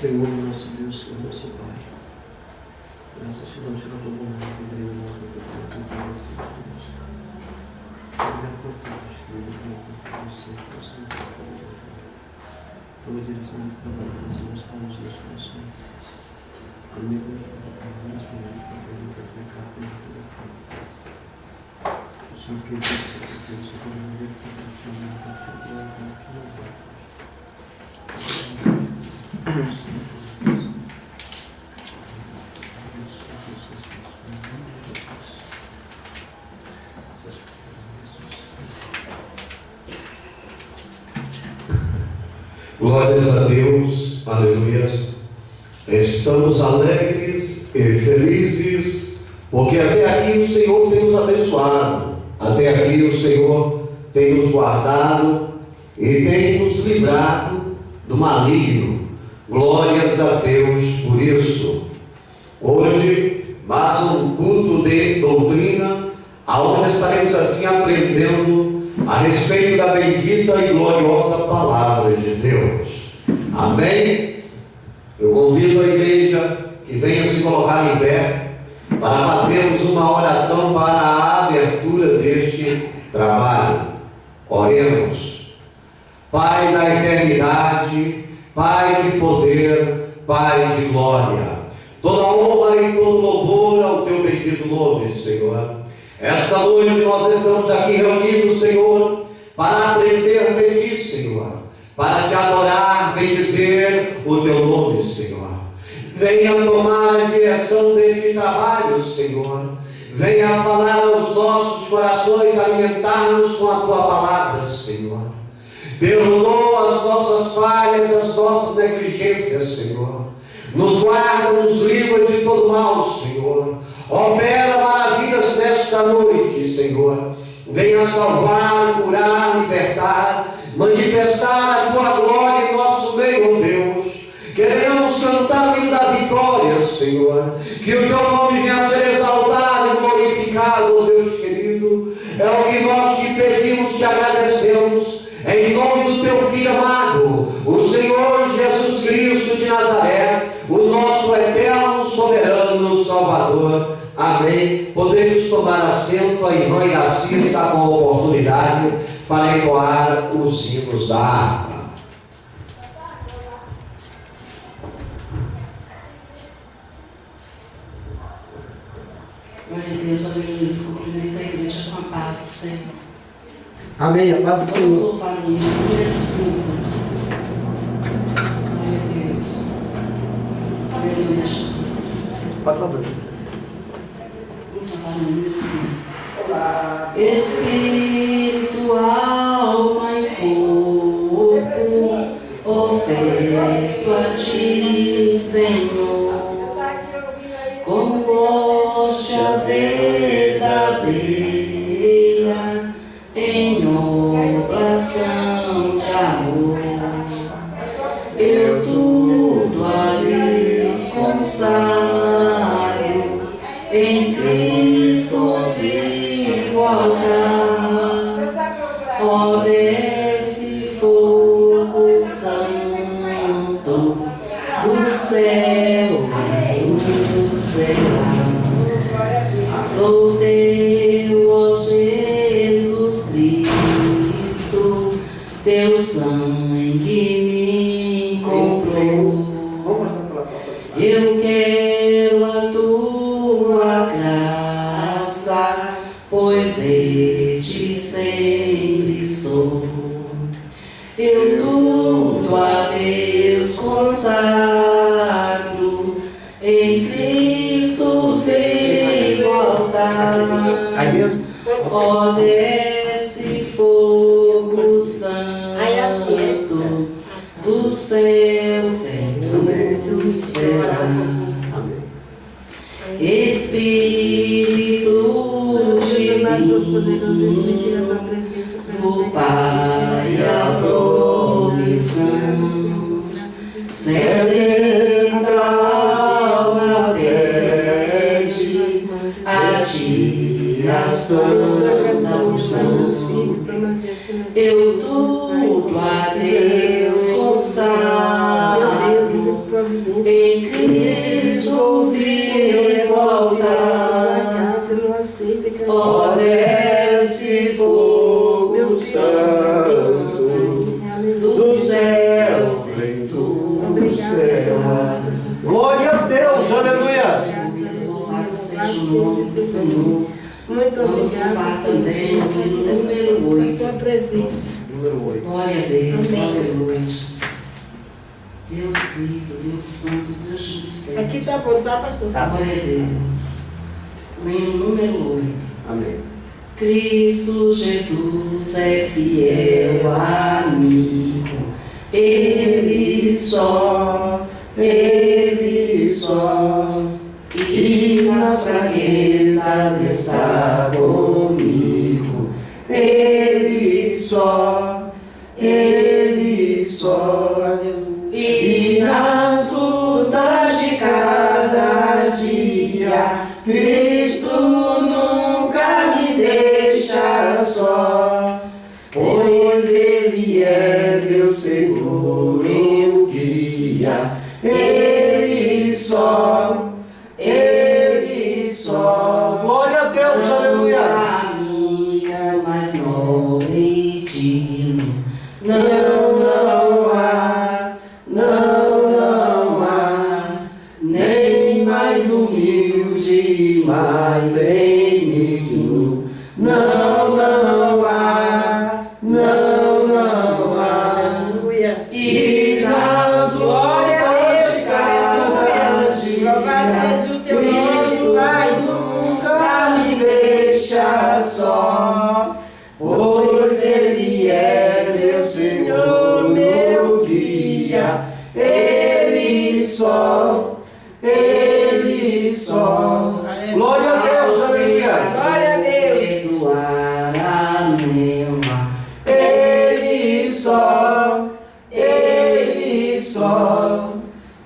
Senhor, nosso Deus, Senhor, nosso Pai. Graças te damos pela tua bondade, obrigado pela tua graça, Deus. Obrigado por tudo, Senhor, por você, por Senhor, pela direção desse trabalho, Deus, nos palmos dos corações. Amém, Deus, Senhor, para pecar, pelo pecado. O Senhor que Deus, o Senhor que Deus, glórias a Deus, aleluia. Estamos alegres e felizes, porque até aqui o Senhor tem nos abençoado, até aqui o Senhor tem nos guardado e tem nos livrado do maligno. Glórias a Deus por isso. Hoje, mais um culto de doutrina, aonde estaremos assim aprendendo a respeito da bendita e gloriosa palavra de Deus. Amém? Eu convido a igreja que venha se colocar em pé para fazermos uma oração para a abertura deste trabalho. Oremos. Pai da eternidade, Pai de poder, Pai de glória, toda honra e todo louvor ao teu bendito nome, Senhor. Esta noite nós estamos aqui reunidos, Senhor, para aprender de ti, Senhor, para te adorar, bendizer o teu nome, Senhor. Venha tomar a direção deste trabalho, Senhor. Venha falar aos nossos corações, alimentar-nos com a tua palavra, Senhor. Perdoa as nossas falhas, as nossas negligências, Senhor. Nos guarda, nos livra de todo mal, Senhor. Opera maravilhas nesta noite, Senhor. Venha salvar, curar, libertar, manifestar a tua glória em nosso meio, Deus. Queremos cantar o hino da vitória, Senhor. Que o teu nome venha a ser exaltado e glorificado, Deus querido. É o que nós te pedimos, te agradecemos. Em nome do teu Filho amado, o Senhor Jesus Cristo de Nazaré, o nosso eterno, soberano Salvador. Amém. Podemos tomar assento, a irmã Iraci está com a oportunidade para entoar os hinos da harpa. Glória a Deus, amém. Cumprimento a igreja com a paz do Senhor. Amém, a paz do Senhor. Vamos louvar o hino número 5. Glória a Deus. Aleluia, Jesus. Pode falar, Jesus. Vamos louvar o número 5. Espírito, alma e corpo, oferto a ti, Senhor, como hóstia verdadeira, em oblação de amor. Eu tudo a lhes consagro, em Cristo vivo orar. Ó, desce fogo santo do céu, do céu. Sou teu, ó Jesus Cristo, teu sangue me comprou. Eu quero a tua graça, pois de ti sempre sou. Eu tudo a Deus consagro, em Cristo veio voltar. Ó, desce fogo santo do céu, do céu. Espírito divino do Pai, a provisão, sedenta alma pede a ti a santa unção. Eu tudo a Deus consagro, seja o nome do Senhor. Muito Vamos obrigada, louvar Senhor, também por estar aqui o nessa número manhã, 8. a tua presença. Número 8. Glória a Deus, Amém. aleluia, Jesus. Deus vivo, Deus santo, Deus de mistério. Aqui tá bom, tá, pastor? Tá. Glória a Deus. Vem o número 8. Amém. Cristo Jesus é fiel amigo, Ele só, e nas fraquezas está comigo, Ele só, e nas lutas de cada dia, Cristo nunca me deixa só, pois Ele é meu seguro guia. Ele só, Glória a Deus, aleluia. caminha mais nobre e digno. Não há, nem mais humilde, mais benigno. Não há, Aleluia. e nas Glória a lutas Deus, de cada aleluia. dia, Louvado seja o teu Cristo nome, Pai. nunca me deixa só, pois Ele é meu Senhor, meu guia. Ele só, Aleluia. Glória a Deus, aleluia. Glória a Deus. perdoar a nema. Ele só,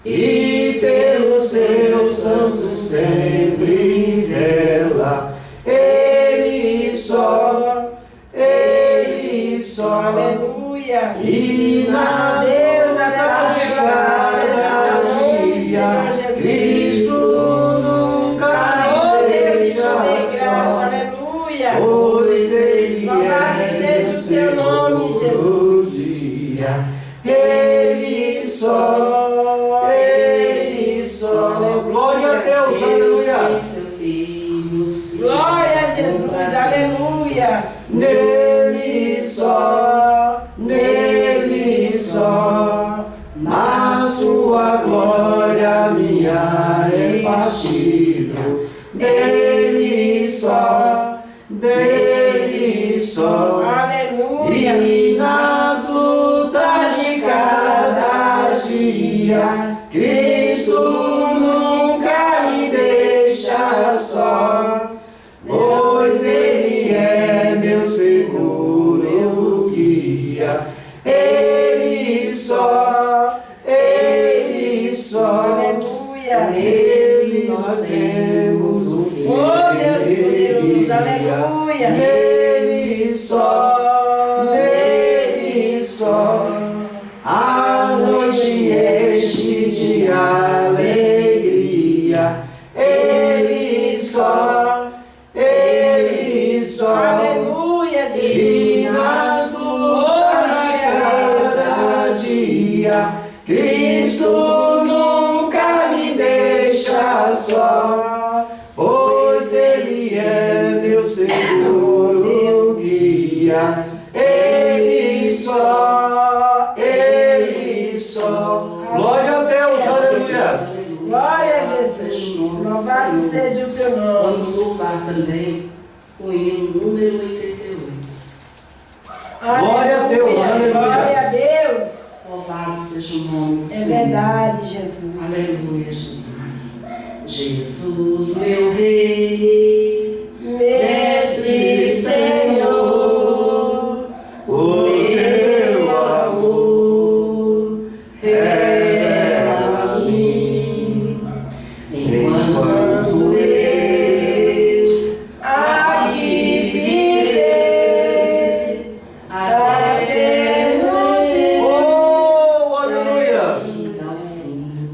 e pelo seu santo sempre vela. Ele só, Aleluia. e nas Deus, lutas de aleluia. cada dia, Cristo nunca Oh, me Deus, te deixa dê graça, só, aleluia. pois Ele Louvado é seja o teu nome, Senhor dia. Ele só, Glória a Deus, aleluia. Seu filho se Glória a Jesus, aleluia. Nele só, na sua glória minha é partido. Dele só, Aleluia. e nas lutas de cada dia, Cristo nunca me deixa só, pois Ele é meu seguro guia. Ele só, Aleluia. nele nós temos um fim. Oh, Deus poderoso, aleluia. Nele só, a noite enche de alegria. Ele só, Aleluia, Jesus. e nas lutas de cada dia, Cristo nunca me deixa só, pois Ele é meu seguro guia. Ele só, Glória a Deus, aleluia. Glória a Jesus. Louvado seja o teu nome. Vamos louvar também o hino número 88. Glória a Deus, aleluia. Glória a Deus. Louvado seja o nome do É Senhor. verdade, Jesus. Aleluia, Jesus. Jesus, meu Rei, Mestre e Senhor, O teu amor revela a mim, enquanto eu aqui viver, até Oh, aleluia.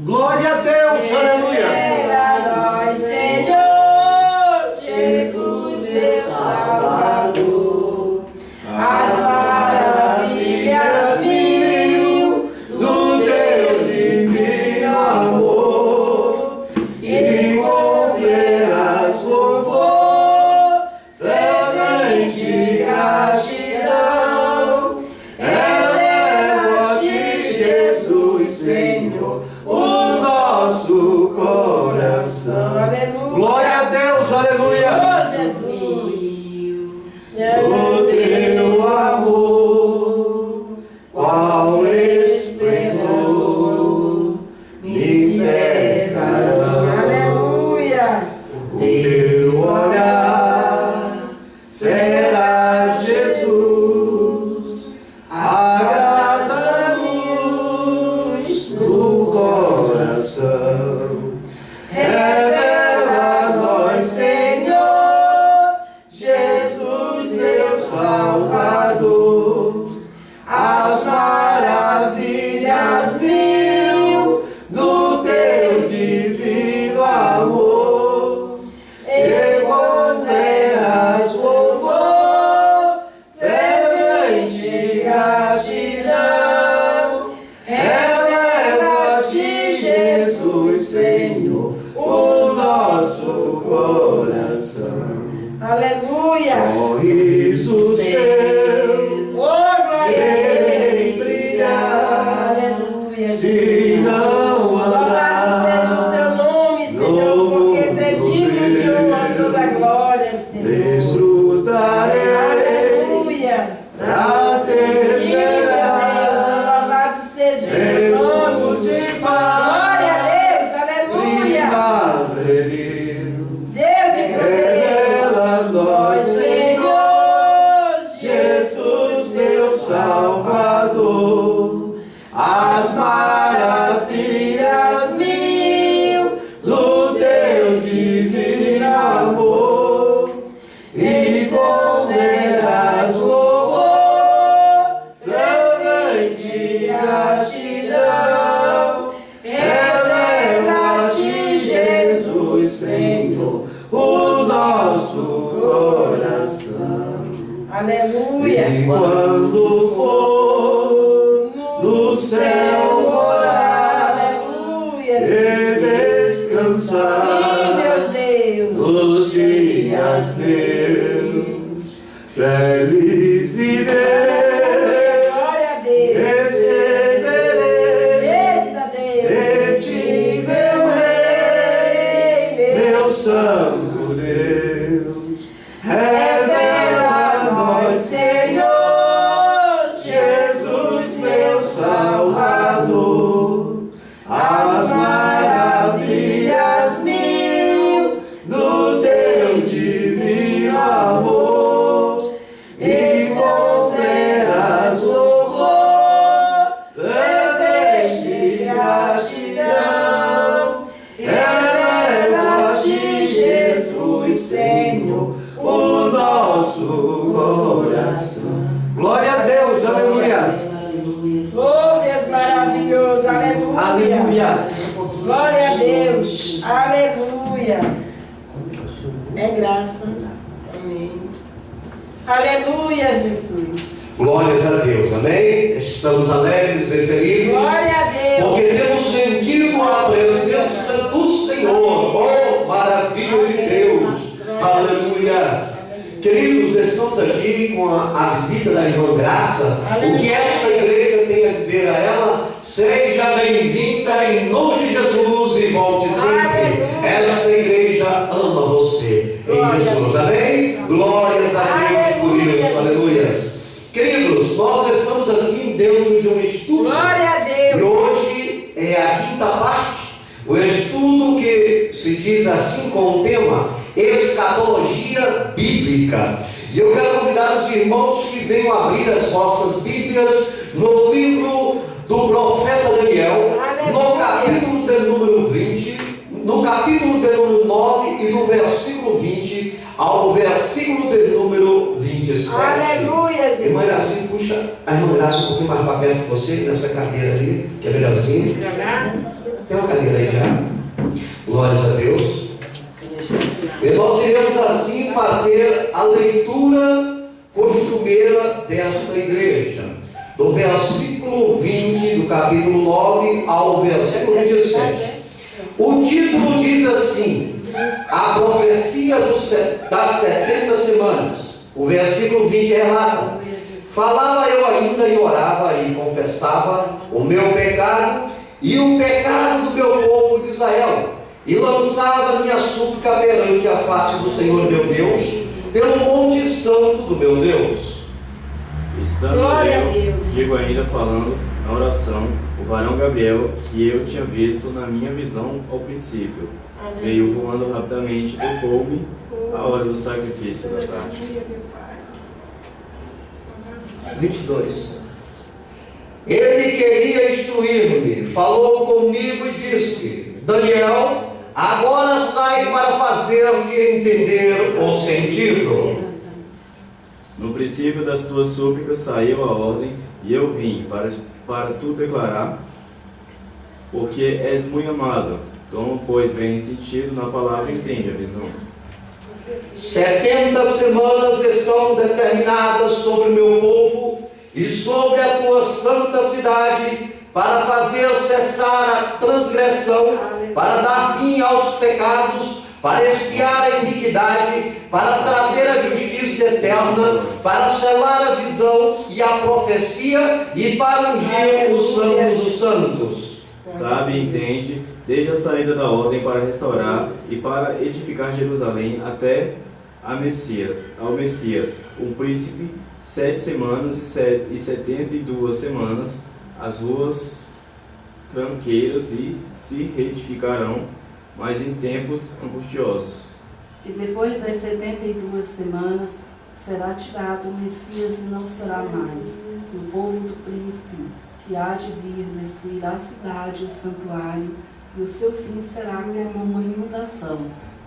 Glória a Deus, aleluia. revela a nós, Senhor, Glória a Deus, aleluia. Oh, Jesus. O teu amor, qual esplendor, me cercará. Aleluia. O teu olhar será Jesus, agrada-nos do coração. Revela-nos, Senhor, Jesus, meu Salvador, as maravilhas mil do teu divino amor. E condenas louvor, fervente gratidão. Revela-te, Jesus, Senhor, o nosso coração. Aleluia. Sorriso seu, Oh, glória a vem Deus. brilhar, Aleluia. se não Louvado seja o teu andar nome, Senhor, porque tu é digno de honra toda a glória, Senhor. desfrutarei Aleluia. prazer Sim, meu Deus, dela, louvado seja o teu nome. de Glória a Deus, aleluia. primaveril. Deus de poder. Revela-nos, Senhor, Jesus, meu Salvador, as maravilhas mil do teu divino amor, e condenas louvor, fervente gratidão. Revela-te, Jesus, Senhor, o nosso coração. Aleluia. E quando for no céu morar Aleluia. e descansar Sim, meu Deus. nos dias meus, feliz viver, Glória a Deus. receberei Eita de Deus. ti, meu Rei, meu Santo Deus. Revela-nos, Senhor, Jesus, meu Salvador, as maravilhas mil do teu divino amor, e condenas louvor, fervente gratidão. Revela-te, Jesus, Senhor, o nosso coração. Glória a Deus, aleluia. Oh, Deus maravilhoso. Aleluia. Aleluia. Glória a Deus. Aleluia. É graça. Amém. Aleluia, Jesus. Glórias a Deus, amém? Estamos alegres e felizes, Glória a Deus. porque temos sentido a presença do Senhor. Oh, maravilha de Deus. Aleluia. Queridos, estamos aqui com a visita da irmã Graça. O que esta igreja tem a dizer a ela? Seja bem-vinda em nome de Jesus e volte sempre. Esta igreja ama você em Jesus, amém? Glórias a Deus por isso, aleluia. Queridos, nós estamos assim dentro de um estudo. Glória a E Deus. hoje é a quinta parte, o estudo que se diz assim com o tema Escatologia Bíblica. E eu quero convidar os irmãos que venham abrir as vossas Bíblias no livro do profeta Daniel, no capítulo de número 20, no capítulo de número 9 e do versículo 20 ao versículo de número 27. Aleluia, Jesus. Irmã Gracinha, puxa a irmã Graça um pouquinho mais para perto de você, nessa cadeira ali, que é melhorzinha. Tem uma cadeira aí já. Glórias a Deus. E nós iremos assim fazer a leitura costumeira desta igreja, do versículo 20 do capítulo 9 ao versículo 27. O título diz assim: a profecia das 70 semanas. O versículo 20 relata: falava eu ainda e orava e confessava o meu pecado e o pecado do meu povo de Israel, e lançava minha súplica perante a face do Senhor meu Deus, pelo monte santo do meu Deus. Estando Glória a eu, Deus. digo ainda falando na oração, o varão Gabriel, que eu tinha visto na minha visão ao princípio, veio voando rapidamente do coube a hora do sacrifício da tarde. 22. Ele queria instruir-me, falou comigo e disse: Daniel, agora sai para fazer-te entender o sentido. No princípio das tuas súplicas saiu a ordem, e eu vim para tu declarar, porque és muito amado. Toma, pois, bem sentido na palavra e entende a visão. 70 semanas estão determinadas sobre o meu povo e sobre a tua santa cidade, para fazer cessar a transgressão, para dar fim aos pecados, para expiar a iniquidade, para trazer a justiça eterna, para selar a visão e a profecia, e para ungir o santo dos santos. Sabe e entende, desde a saída da ordem para restaurar e para edificar Jerusalém até ao Messias, o príncipe, 7 semanas e 72 semanas, as ruas tranqueiras e se reedificarão, mas em tempos angustiosos. E depois das 72 semanas será tirado o Messias e não será mais. E o povo do príncipe que há de vir destruirá a cidade, o santuário, e o seu fim será como uma inundação.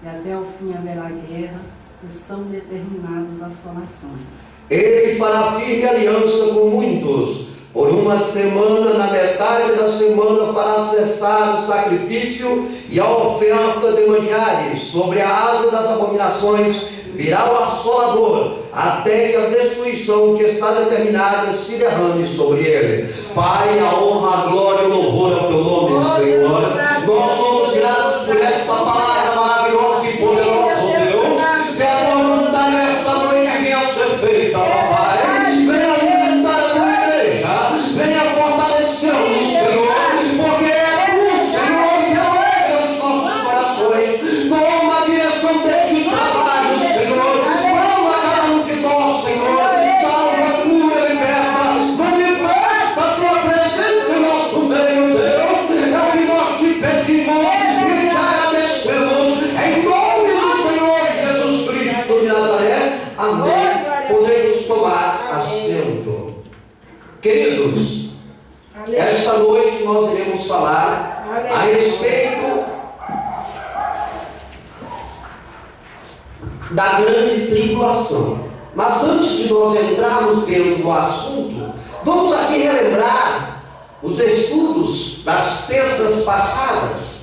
E até o fim haverá guerra, estão determinadas assolações. Ele fará firme aliança com muitos. Por uma semana, na metade da semana, fará cessar o sacrifício e a oferta de manjares. Sobre a asa das abominações virá o assolador, até que a destruição que está determinada se derrame sobre ele. Pai, a honra, a glória e o louvor ao teu nome, Senhor. Nós somos gratos por esta palavra maravilhosa e poderosa, ó Deus. Que a tua vontade nesta noite venha ser feita, papai. Venha alimentar a tua igreja, venha fortalecer-nos, Senhor, porque é tu, Senhor, que alegra os nossos corações. Toma a direção deste trabalho, Senhor. Toma cada um de nós, Senhor. Salva, cura, liberta. Manifesta a tua presença em nosso meio, Deus. É o que nós te pedimos e te agradecemos. Em nome do Senhor Jesus Cristo de Nazaré. Amém. Podemos tomar assento. Queridos, esta noite nós iremos falar a respeito da grande tribulação. Mas antes de nós entrarmos dentro do assunto, vamos aqui relembrar os estudos das terças passadas.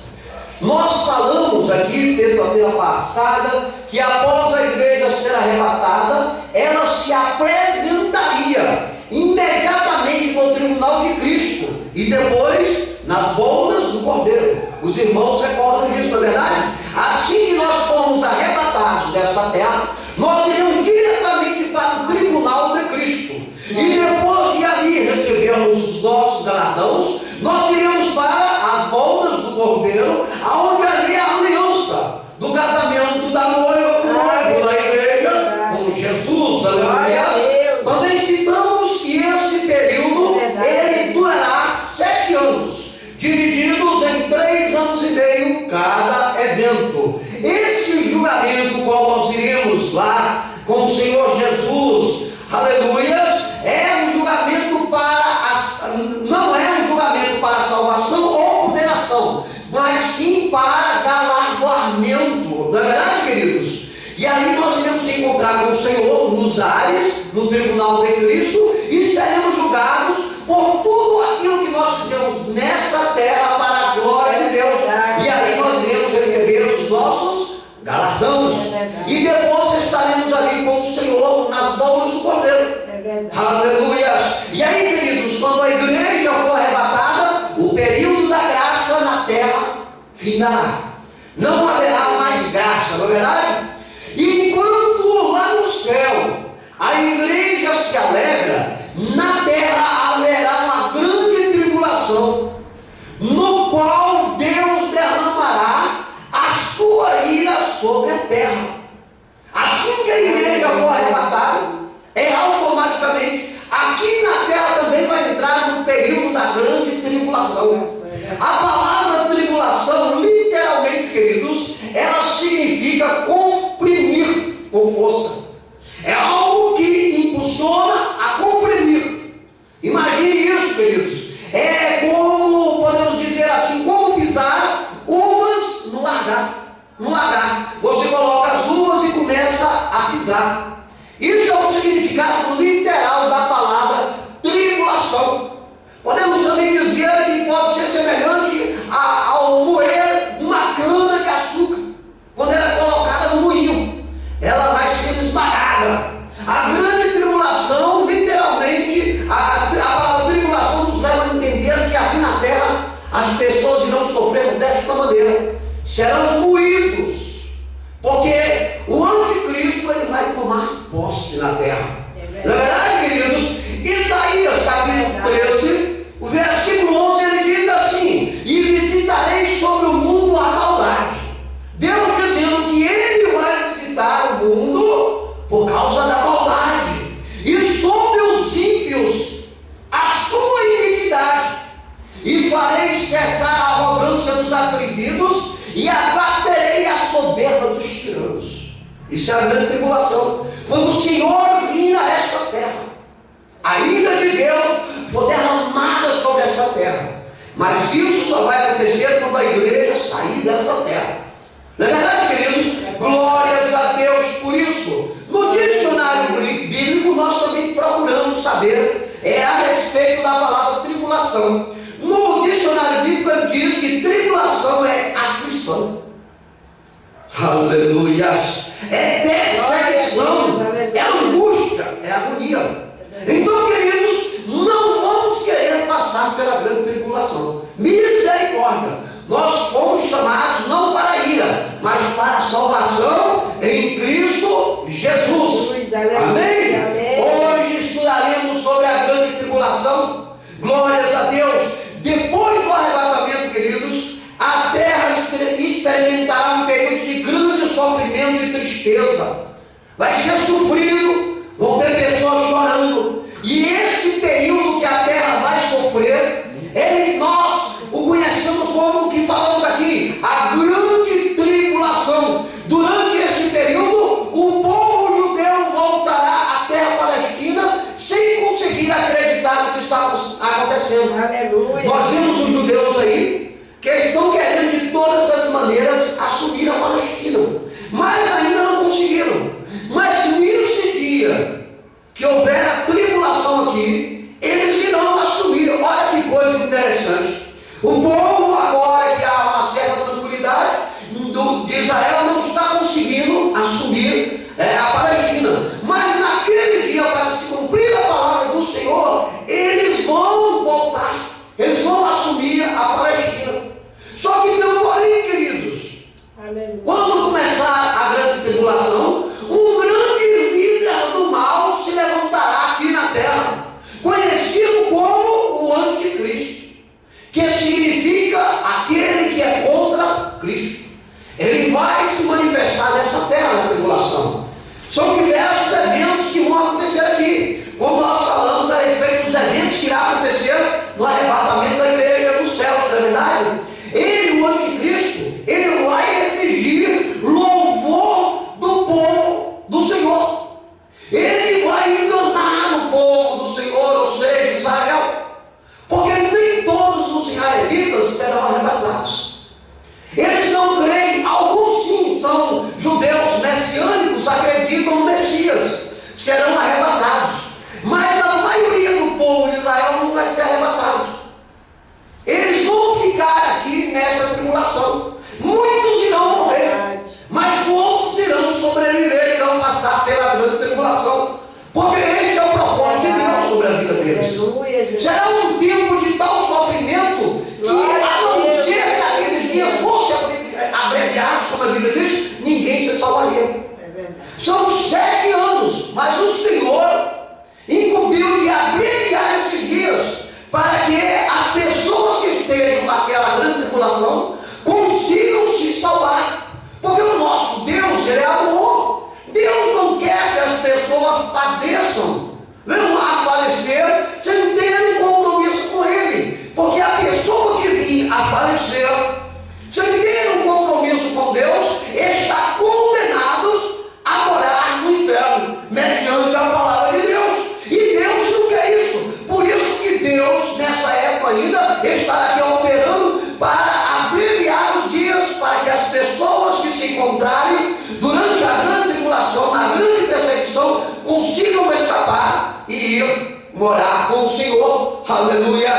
Nós falamos aqui, terça-feira passada, que após a igreja ser arrebatada, ela se apresentaria imediatamente no tribunal de Cristo e depois nas bodas do Cordeiro. Os irmãos recordam disso, não é verdade? Assim que nós formos arrebatados desta terra, nós iremos diretamente para o tribunal de Cristo. E depois de ali recebermos os nossos galardões, nós iremos para as bodas do Cordeiro, aonde ali é a aliança do casamento da noiva com o noivo da igreja, com Jesus, aleluia. Também citamos que esse período ele durará 7 anos, divididos em 3 anos e meio cada evento. Esse julgamento qual nós iremos lá com o Senhor Jesus, aleluias, é um julgamento não é um julgamento para salvação ou condenação, mas sim para galardoamento, não é verdade, queridos? E aí nós iremos se encontrar com o Senhor nos ares, no tribunal de Cristo, e seremos julgados por tudo aquilo que nós fizemos nesta terra para a glória de Deus. E aí nós iremos receber os nossos galardões. E depois estaremos ali com o Senhor nas bodas do Cordeiro. Aleluia! E aí, queridos, quando a igreja for arrebatada, o período da graça na terra findará. Não haverá mais graça, não é verdade? E enquanto lá no céu a igreja se alegra, na terra haverá uma grande tribulação, no qual Deus derramará terra. Assim que a igreja for arrebatada, automaticamente, aqui na terra também vai entrar no período da grande tribulação. A palavra tribulação, literalmente, queridos, ela significa comprimir com força. É algo que impulsiona a comprimir. Imagine isso, queridos. É como, podemos dizer assim, como pisar uvas no lagar. No lagar. Você coloca as uvas e começa a pisar. Isso é o significado literal da palavra tribulação. Podemos também dizer que pode ser semelhante ao moer uma cana de açúcar. Quando ela é colocada no moinho, ela vai ser esmagada. A grande tribulação, literalmente, a palavra tribulação nos leva a entender que aqui na terra as pessoas irão sofrer desta maneira. Serão moídos, porque o anticristo ele vai tomar posse na terra. Na verdade, queridos, Isaías capítulo 13, o versículo 11, ele diz assim: e visitarei sobre o mundo a maldade. Deus dizendo que ele vai visitar o mundo por causa da maldade, e sobre os ímpios a sua iniquidade, e farei cessar a arrogância dos atrevidos, e abaterei a soberba dos tiranos. Isso é a grande tribulação. Quando o Senhor vir a essa terra, a ira de Deus for derramada sobre essa terra. Mas isso só vai acontecer quando a igreja sair desta terra. Não é verdade, queridos? Glórias a Deus por isso. No dicionário bíblico nós também procuramos saber a respeito da palavra tribulação. No dicionário bíblico ele diz que tribulação é aflição. Aleluias! É perseguição, é angústia, é agonia. Então, queridos, não vamos querer passar pela grande tribulação. Misericórdia! Nós fomos chamados não para a ira, mas para a salvação em Cristo Jesus. Amém? Hoje estudaremos sobre a grande tribulação. Glórias a Deus. Depois do arrebatamento, queridos, a terra experimentará um período de grande sofrimento e tristeza. Vai ser sofrido, vão ter pessoas chorando. E este período que a terra vai sofrer, nós o conhecemos como o que falamos aqui, a grande tribulação. Durante este período, o povo judeu voltará à terra palestina sem conseguir acreditar no que está acontecendo. Aleluia. Nós vimos os judeus aí que estão querendo de todas as maneiras assumir a Palestina, mas ainda não conseguiram. Mas nesse dia que houver a tribulação aqui, eles irão assumir. Olha que coisa interessante. O povo, agora que há uma certa tranquilidade de Israel, não está conseguindo assumir a Palestina. Mas naquele dia, para se cumprir a palavra do Senhor, eles vão voltar. Eles vão assumir a Palestina. Só que tem um porém, queridos. Aleluia. Quando começar a grande tribulação, um grande líder do mal se levantará aqui na terra, conhecido como o anticristo, que significa aquele que é contra Cristo. Ele vai se manifestar nessa terra na tribulação. São diversos eventos que vão acontecer aqui, como nós falamos a respeito dos eventos que irá acontecer no arrebatamento da igreja dos céus, não é verdade? Ele, o anticristo, ele vai exigir louvor do povo do Senhor. Ele vai enganar o povo do Senhor, ou seja, Israel, porque nem todos os israelitas serão arrebatados. Eles não creem, alguns sim são judeus messiânicos, acreditam no Messias, serão arrebatados, mas a maioria do povo de Israel não vai ser arrebatado. Eles vão ficar aqui nessa tribulação. Muitos irão morrer, mas outros irão sobreviver, irão passar pela grande tribulação, porque este é o propósito de Deus sobre a vida deles. Aleluia, Jesus. Será um tempo de tal sofrimento que, a não ser que aqueles dias fossem abreviados, como a Bíblia diz, ninguém se salvaria. É verdade. São 7 anos, mas o Senhor incumbiu de abreviar esses dias para que as pessoas que estejam naquela grande tribulação consigam se salvar. Porque o nosso Deus, ele é falecer sem ter um compromisso com Ele. Porque a pessoa que vir a falecer sem ter um compromisso com Deus está condenado a morar no inferno, mediante a palavra de Deus. E Deus não quer isso. Por isso que Deus, nessa época ainda, está aqui operando para abreviar os dias, para que as pessoas que se encontrarem durante a grande tribulação, na grande perseguição, consigam escapar e ir morar com o Senhor. Aleluia!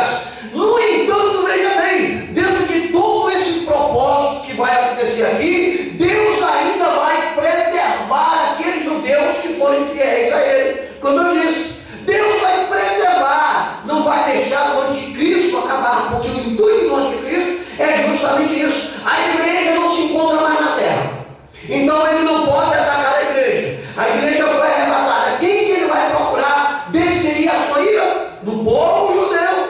No entanto, veja bem, dentro de todo esse propósito que vai acontecer aqui, Deus ainda vai preservar aqueles judeus que forem fiéis a Ele. Como eu disse, Deus vai preservar, não vai deixar o anticristo acabar, porque o intuito do anticristo é justamente isso. A igreja não se encontra mais na terra, então ele não pode atacar a igreja. A igreja foi arrebatada. Quem que ele vai procurar desceria a sua ira? No povo judeu.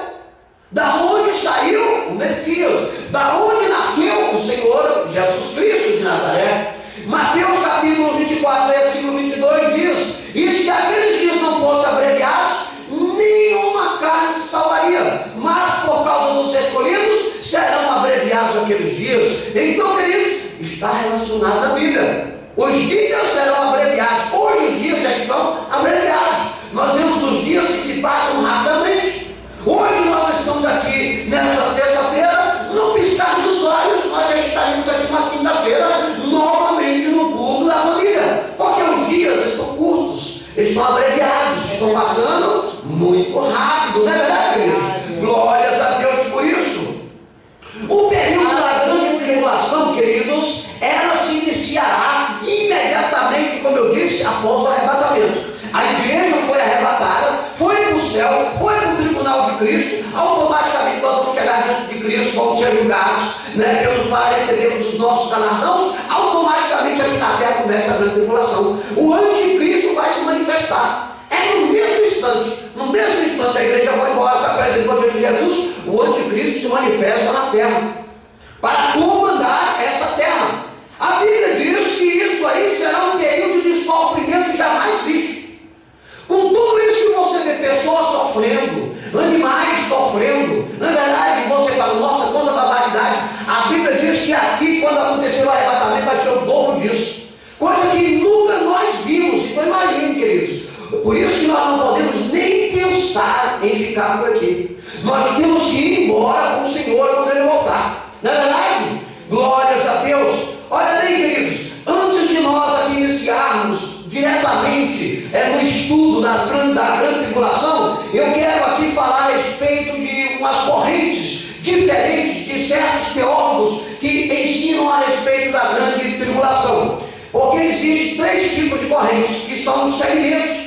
Da onde saiu o Messias? Da onde nasceu o Senhor Jesus Cristo de Nazaré? Mateus capítulo 24, versículo 22 diz: e se aqueles dias não fossem abreviados, nenhuma carne se salvaria, mas por causa dos escolhidos serão abreviados aqueles dias. Então, queridos, está relacionado à Bíblia. Os dias serão abreviados. Hoje os dias já estão abreviados. Nós vemos os dias que se passam rapidamente. Hoje nós estamos aqui nessa terça-feira, no piscar dos olhos nós já estaremos aqui na quinta-feira, novamente no culto da família, porque os dias são curtos, eles estão abreviados, estão passando muito rápido, não é verdade, queridos? Glórias a Deus por isso. O período da grande tribulação, queridos, ela se iniciará imediatamente, como eu disse, após o arrebatamento. A igreja foi arrebatada, foi para o céu, foi para o tribunal de Cristo. Automaticamente nós vamos chegar diante de Cristo, vamos ser julgados, para recebermos os nossos galardões. Automaticamente aqui na terra começa a grande tribulação. O anticristo vai se manifestar. É no mesmo instante a igreja foi embora, se apresentou diante de Jesus, o anticristo se manifesta na terra para comandar essa terra. A Bíblia diz que isso aí será um período de sofrimento jamais visto. Com tudo isso que você vê pessoas sofrendo, animais sofrendo, na verdade você fala, nossa, quanta barbaridade. A Bíblia diz que aqui, quando acontecer o arrebatamento, vai ser o dobro disso, coisa que nunca nós vimos. Então imagine, queridos, por isso que nós não podemos nem pensar em ficar por aqui. Nós temos que ir embora com o Senhor quando Ele voltar, não é verdade? Glórias a Deus. Olha bem, queridos, antes de nós aqui iniciarmos diretamente no estudo da grande tribulação, eu quero aqui falar a respeito de umas correntes diferentes de certos teólogos que ensinam a respeito da grande tribulação, porque existem 3 tipos de correntes que estão nos segmentos.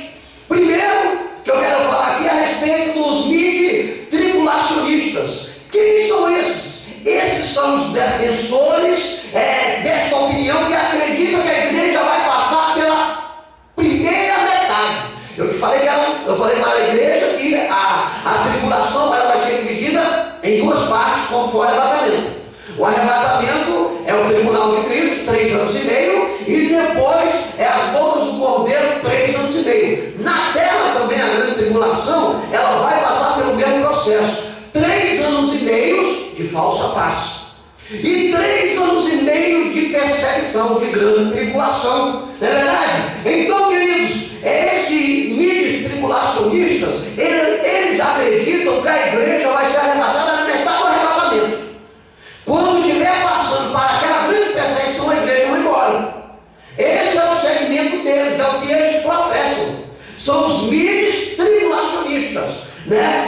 Primeiro, que eu quero falar aqui a respeito dos midi-tribulacionistas. Quem são esses? Esses são os defensores desta opinião, que acreditam que a igreja vai passar pela primeira metade. Eu te falei eu falei para a igreja que a tribulação ela vai ser dividida em 2 partes, como foi o arrebatamento. O arrebatamento é o tribunal de Cristo, 3 anos e meio, e depois as bodas do Cordeiro, 3 anos e meio. Na terra também a grande tribulação, ela vai passar pelo mesmo processo, 3 anos e meio de falsa paz e 3 anos e meio de perseguição, de grande tribulação, não é verdade? Então, queridos, esses mídios tribulacionistas, eles acreditam que a igreja vai ser arrebatada na metade do arrebatamento. Quando estiver passando para aquela grande perseguição, a igreja vai embora. Esse é o segmento deles, é o que eles professam. São os mídios tribulacionistas.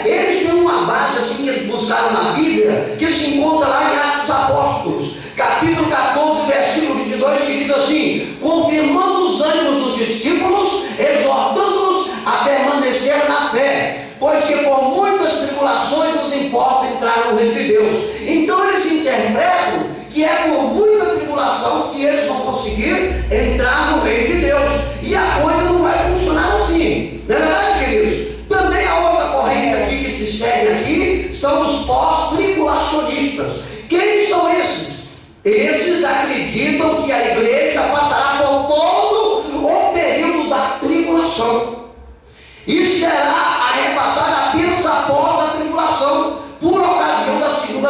Eles têm uma base assim que eles buscaram na Bíblia, que se encontra lá em Atos dos Apóstolos, capítulo 14, versículo 22, que diz assim: confirmando os ânimos dos discípulos, exortando-os a permanecer na fé, pois que por muitas tribulações nos importa entrar no reino de Deus. Então eles interpretam que é por muita tribulação que eles vão conseguir entrar no reino de Deus, e a coisa não vai funcionar assim, não é verdade, queridos? Também a outra corrente aqui que se segue aqui são os pós-tribulacionistas. Quem são esses? Esses acreditam que a igreja passará por todo o período da tribulação e será arrebatada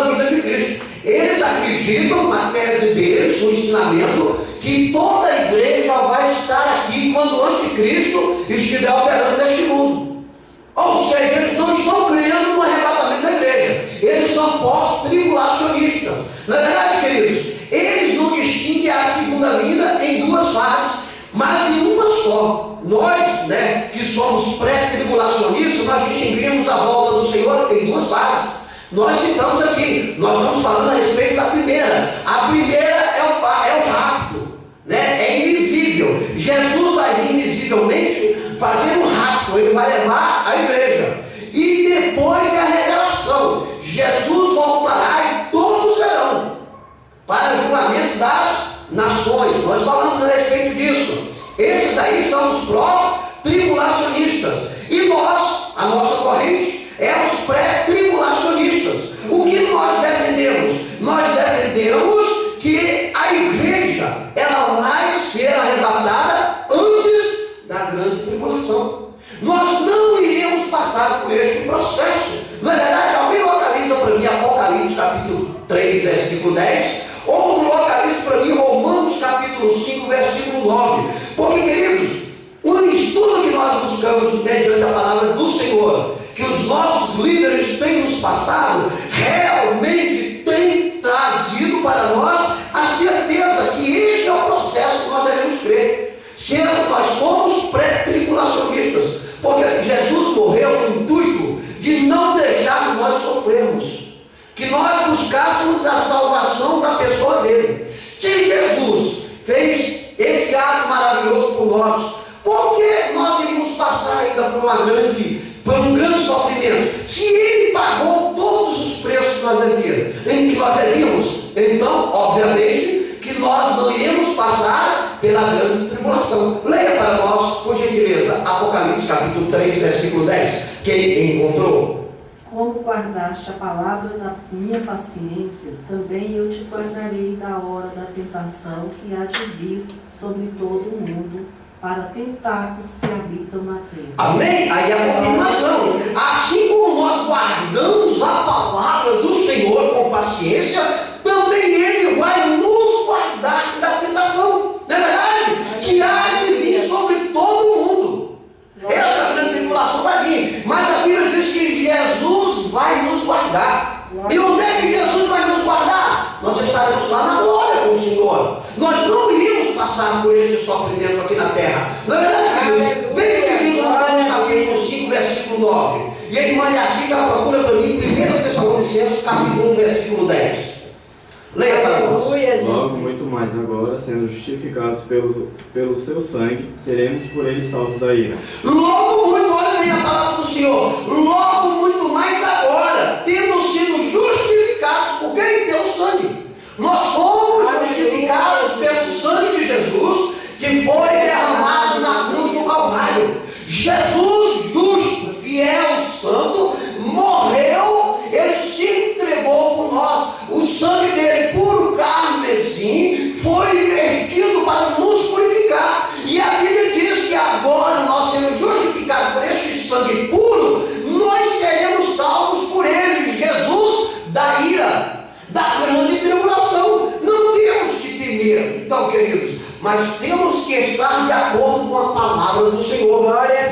segunda vinda de Cristo. Eles acreditam, na tese deles, no ensinamento, que toda a igreja vai estar aqui quando o anticristo estiver operando neste mundo. Ou seja, eles não estão crendo no arrebatamento da igreja. Eles são pós-tribulacionistas. Na verdade, queridos, eles não distinguem a segunda vinda em duas fases, mas em uma só. Nós, né, que somos pré-tribulacionistas, nós distinguimos a volta do Senhor em duas fases. Nós citamos aqui, nós estamos falando a respeito da primeira. A primeira é o rapto, né? É invisível. Jesus vai vir invisivelmente fazer um rapto, ele vai levar a igreja. E depois é a revelação. Jesus voltará e todos verão para o julgamento das nações. Nós falamos a respeito disso. Esses aí são os pró-tribulacionistas. E nós, a nossa corrente, é os pré-tribulacionistas. O que nós defendemos? Nós defendemos que a igreja, ela vai ser arrebatada antes da grande tribulação. Nós não iremos passar por este processo. Na verdade, alguém localiza para mim Apocalipse capítulo 3, versículo 10, ou localiza para mim Romanos capítulo 5, versículo 9. Porque, queridos, um estudo que nós buscamos mediante a palavra do Senhor, que os nossos líderes têm nos passado, realmente tem trazido para nós a certeza que este é o processo que nós devemos crer. Sendo nós somos pré-tribulacionistas, porque Jesus morreu no intuito de não deixar nós sofrermos, que nós buscássemos a salvação da pessoa dele. Se Jesus fez esse ato maravilhoso por nós, por que nós iríamos passar ainda por um grande sofrimento? Se ele pagou todos os preços que nós devíamos, então, obviamente, que nós não iríamos passar pela grande tribulação. Leia para nós, por gentileza, Apocalipse capítulo 3, versículo 10. Quem encontrou? Como guardaste a palavra da minha paciência, também eu te guardarei da hora da tentação que há de vir sobre todo o mundo, para tentar os que habitam na terra. Amém? Aí a confirmação. Assim como nós guardamos a palavra do Senhor com paciência, também Ele vai nos guardar da tentação. Não é verdade? Que há de vir sobre todo o mundo. Essa grande tribulação vai vir. Mas a Bíblia diz que Jesus vai nos guardar. E onde é que Jesus vai nos guardar? Nós estaremos lá na glória com o Senhor. Nós não iríamos passar por esse sofrimento aqui na terra. Não é verdade, queridos? Veja o que diz Romanos capítulo 5, versículo 9. E a irmã Yassi já procura para mim 1 Tessalonicenses capítulo 1, versículo 10. Leia para nós. Logo, muito mais agora, sendo justificados pelo seu sangue, seremos por ele salvos da ira. Logo muito, olha bem a palavra do Senhor. Logo muito mais agora, temos sido justificados por quem? Pelo sangue. Nós somos justificados pelo sangue de Jesus, que foi derramado na cruz do Calvário. Jesus, justo, fiel, santo, morreu, ele se entregou por nós. O sangue dele, puro carmesim, foi vertido para nos purificar. E a Bíblia diz que agora nós sendo justificados por esse sangue puro, nós seremos salvos por ele, Jesus, da ira, da grande tribulação. Não temos que temer, então, queridos, mas temos que estar de acordo com a palavra do Senhor.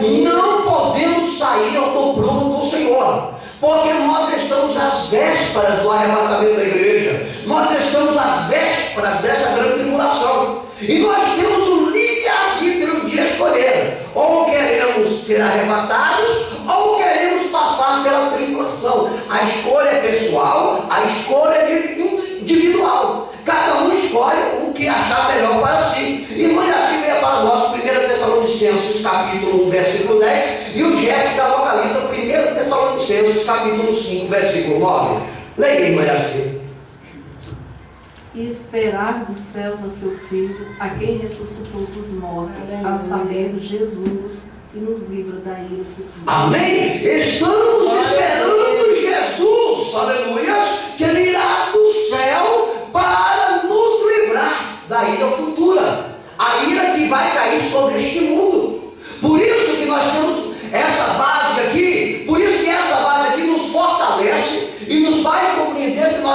Não podemos sair ao prumo do Senhor, porque nós estamos às vésperas do arrebatamento da igreja. Nós estamos às vésperas dessa grande tribulação. E nós temos o livre-arbítrio de escolher. Ou queremos ser arrebatados, ou queremos passar pela tribulação. A escolha é pessoal, a escolha é individual. Cada um escolhe o que achar melhor para si. E mãe assim veio para nós 1 Tessalonicenses capítulo 1, versículo 10. E o Jeff já localiza 1 Tessalonicenses capítulo 5, versículo 9. Leia, mãe assim. E esperar dos céus a seu Filho, a quem ressuscitou dos mortos, a saber, Jesus, e nos livra da ira futura. Amém? Estamos esperando Jesus, aleluia, que ele irá do céu para nos livrar da ira futura, a ira que vai cair sobre este mundo. Por isso que nós temos essa base aqui, por isso que essa base aqui nos fortalece e nos faz compreender que nós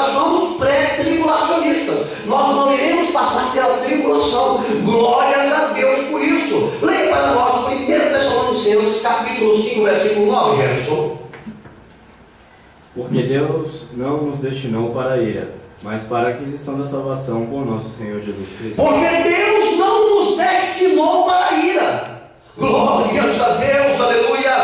tribulação. Glórias a Deus por isso. Leia para nós 1 Tessalonicenses capítulo 5, versículo 9, Jefferson. Porque Deus não nos destinou para a ira, mas para a aquisição da salvação por nosso Senhor Jesus Cristo. Porque Deus não nos destinou para a ira. Glórias a Deus, aleluia.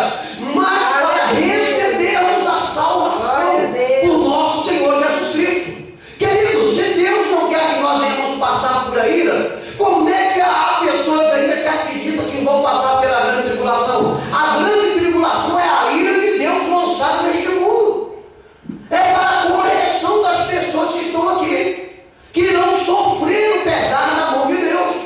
Mas para recebermos a salvação por nosso Senhor Jesus Cristo. Queridos, se Deus não quer que nós venhamos passar por a ira, como é que há pessoas ainda que acreditam que vão passar pela grande tribulação? A grande tribulação é a ira de Deus lançada neste mundo. É para a correção das pessoas que estão aqui, que não sofreram pegar na mão de Deus.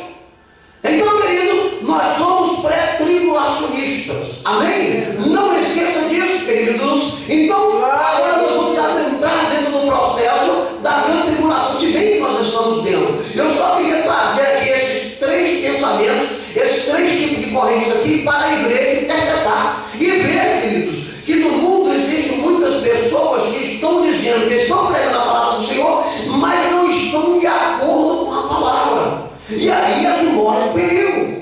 Então, querido, nós somos pré-tribulacionistas. Amém? Não esqueça disso, queridos. Então, agora nós vamos adentrar dentro do processo da grande tribulação, se bem que nós estamos dentro. Eu só queria trazer aqui esses três pensamentos, esses três tipos de correntes aqui para a igreja interpretar e ver, queridos, que no mundo existem muitas pessoas que estão dizendo que estão pregando a palavra do Senhor, mas não estão de acordo com a palavra. E aí é que mora o perigo.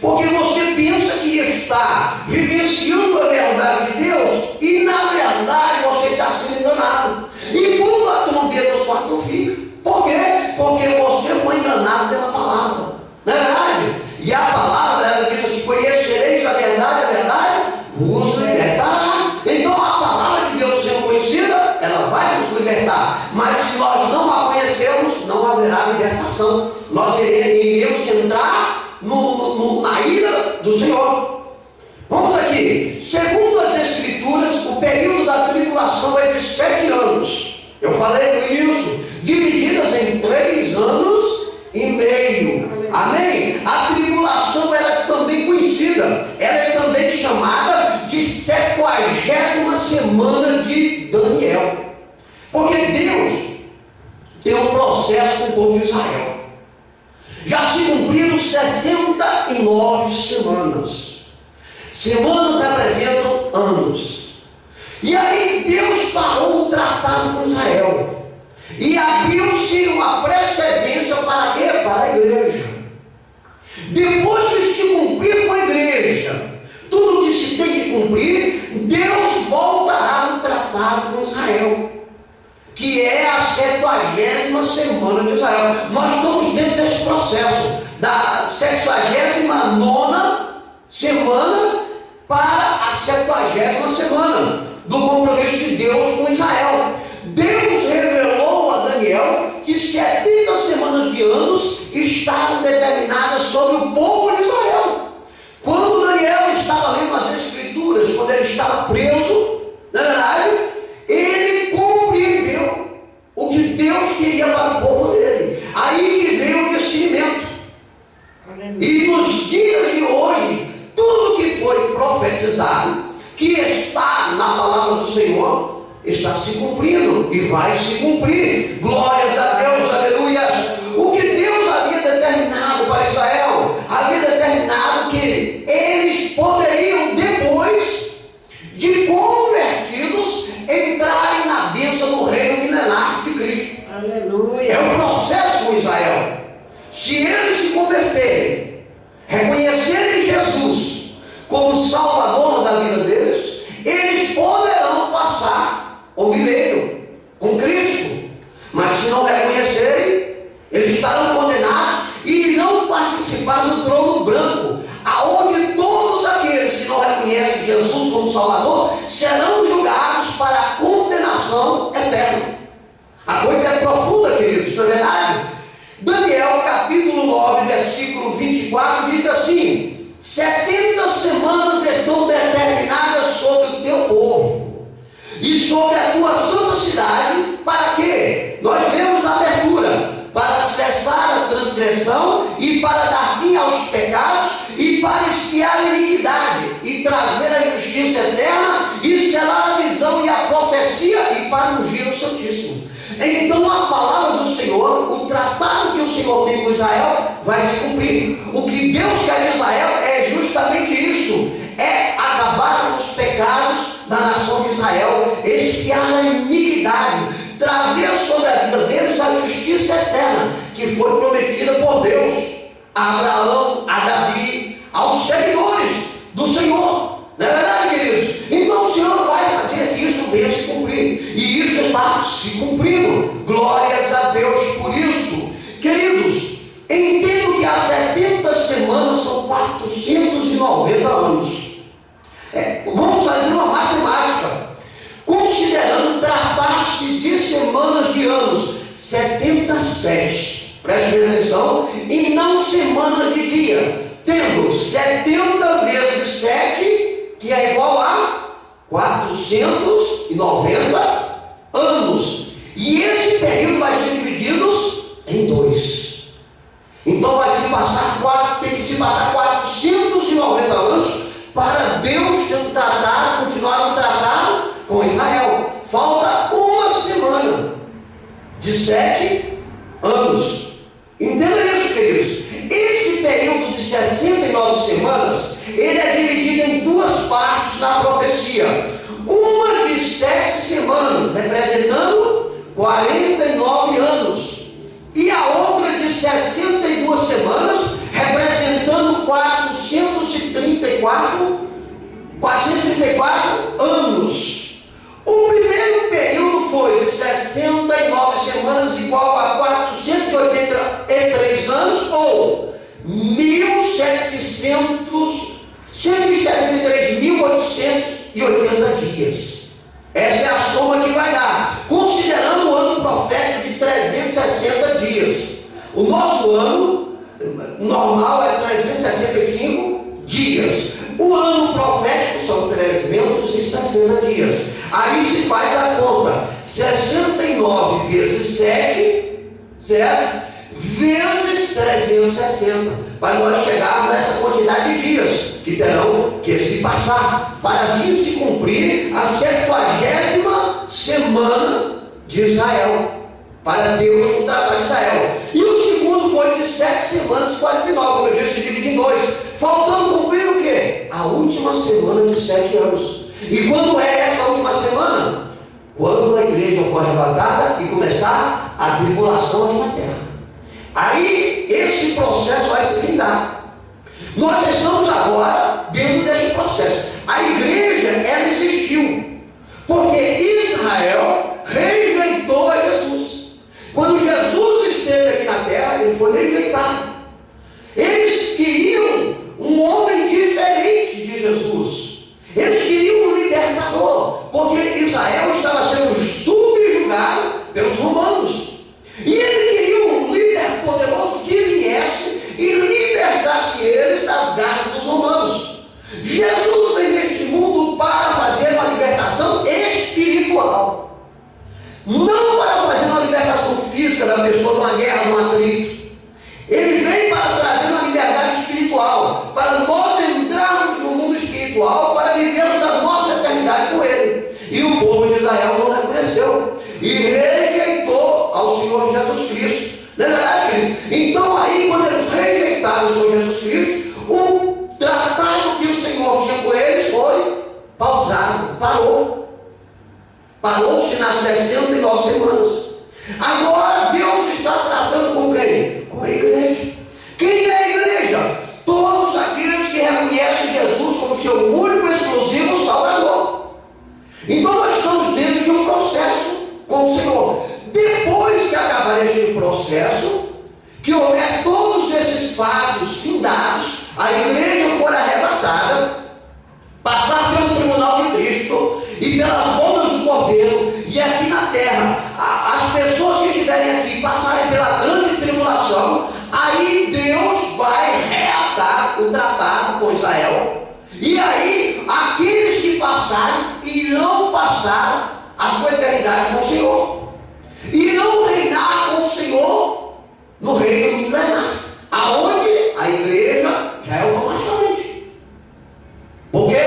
Porque você pensa que está vivenciando a verdade de Deus e na verdade você está sendo enganado. E quando a trombeta sua fica? Por quê? Porque você foi enganado pela palavra. Não é verdade? E a palavra, ela diz assim: conhecereis a verdade vos libertará. Então a palavra de Deus sendo conhecida, ela vai nos libertar. Mas se nós não a conhecermos, não haverá libertação. Nós iremos entrar na ira do Senhor. Vamos aqui. Segundo as Escrituras, o período da tribulação é de 7 anos. Eu falei no início, divididas em 3 anos e meio. Amém? A tribulação ela é também conhecida, ela é também chamada de 70ª semana de Daniel. Porque Deus tem um processo com o povo de Israel. Já se cumpriram 69 semanas. Semanas representam anos. E aí Deus parou o tratado com Israel. E abriu-se uma precedência para quê? Para a igreja. Depois de se cumprir com a igreja, tudo que se tem que cumprir, Deus voltará no tratado com Israel, que é a 70ª semana de Israel. Nós estamos dentro desse processo da 69ª semana para a 70ª semana do compromisso de Deus com Israel. Deus revelou a Daniel que 70 semanas de anos estavam determinadas sobre o povo de Israel. Quando Daniel estava lendo as Escrituras, quando ele estava preso, na verdade, ele compreendeu o que Deus queria para o povo dele. Aí que veio o discernimento. E nos dias de hoje, tudo que foi profetizado, que está na palavra do Senhor, está se cumprindo e vai se cumprir. Glórias a Deus, aleluia. O que Deus havia determinado para Israel, havia determinado que eles poderiam, depois de convertidos, entrarem na bênção do reino milenar de Cristo. Aleluia. É um processo com Israel. Se eles se converterem, reconhecerem Jesus como Salvador da vida deles, eles poderão passar o milênio com Cristo. Mas se não reconhecerem, eles estarão condenados e irão participar do trono branco, aonde todos aqueles que não reconhecem Jesus como Salvador serão julgados para a condenação eterna. A coisa é profunda, queridos, isso é verdade. Daniel capítulo 9, versículo 24 diz assim: 70 semanas estão determinadas sobre o teu povo e sobre a tua santa cidade. Para quê? Nós vemos na abertura: para cessar a transgressão e para dar fim aos pecados e para expiar a iniquidade e trazer a justiça eterna e selar a visão e a profecia e para ungir o Santíssimo. Então a palavra do Senhor, o tratado que o Senhor tem com Israel, vai se cumprir. O que Deus quer de Israel é justamente isso: é acabar com os pecados da nação de Israel, expiar a iniquidade, trazer sobre a vida deles a justiça eterna que foi prometida por Deus. a Abraão, a Davi, aos seguidores do Senhor. Não é verdade, queridos? Então o Senhor vai fazer que isso venha se cumprir. E isso está se cumprindo. Glórias a Deus por isso. Queridos, entendo que as 70 semanas são 490 anos. Vamos fazer uma matemática. Considerando tratar-se de semanas de anos, 77, preste atenção, e não semanas de dia, tendo 70 vezes 7, que é igual a 490 anos. E esse período vai ser dividido em 2. Então vai se passar tem que se passar 490 anos para Deus continuar o tratado com Israel. Falta uma semana de 7 anos. Entenda isso, queridos. Esse período de 69 semanas, ele é dividido em 2 partes na profecia. Uma de 7 semanas, representando 49 anos. E a outra de 62 semanas, representando 434 anos. O primeiro período foi de 69 semanas, igual a 483 anos, ou 173.880 dias. Essa é a soma que vai dar, considerando o ano profético de 360 dias. O nosso ano normal é 365 dias. O ano profético são 360 dias. Aí se faz a conta: 69 vezes 7, certo? Vezes 360, para nós chegarmos nessa quantidade de dias que terão que se passar para vir se cumprir a 70ª semana de Israel, para Deus contratar Israel. E o segundo foi de 7 semanas, 49, como eu disse, se divide em 2, faltando cumprir o quê? A última semana de 7 anos. E quando é essa última semana? Quando a igreja for arrebatada e começar a tribulação aqui na terra. Aí esse processo vai se findar. Nós estamos agora dentro desse processo. A igreja, ela existiu porque Israel rejeitou a Jesus. Quando Jesus esteve aqui na terra, ele foi rejeitado. Eles queriam um homem diferente de Jesus. Eles queriam um libertador, porque Israel estava sendo subjugado pelos romanos. E ele queria um líder poderoso que viesse e libertasse eles das garras dos romanos. Jesus veio neste mundo para fazer uma libertação espiritual, não para fazer uma libertação física da pessoa numa guerra, num atrito. Ele veio para trazer uma liberdade espiritual, para nós entrarmos no mundo espiritual, para vivermos a nossa eternidade com Ele. E o povo de Israel não reconheceu e rejeitou ao Senhor Jesus Cristo. Não é verdade, querido? Então aí, quando eles rejeitaram o Senhor Jesus Cristo, o tratado que o Senhor tinha com eles foi pausado, parou-se nas 69 semanas. Agora Deus está tratando com quem? Com a igreja. Quem é a igreja? Todos aqueles que reconhecem Jesus como seu único e exclusivo Salvador. Então nós estamos dentro de um processo com o Senhor. Depois que acabar este processo, que houver todos esses fatos findados, a igreja for arrebatada, passar pelo tribunal de Cristo e pelas bodas do Cordeiro, e aqui na terra, as pessoas que estiverem aqui passarem pela grande tribulação, aí Deus vai reatar o tratado com Israel. E aí, aqueles que passarem irão passar a sua eternidade com o Senhor. Irão reinar com o Senhor no reino milenar, aonde a igreja já é automaticamente. Porque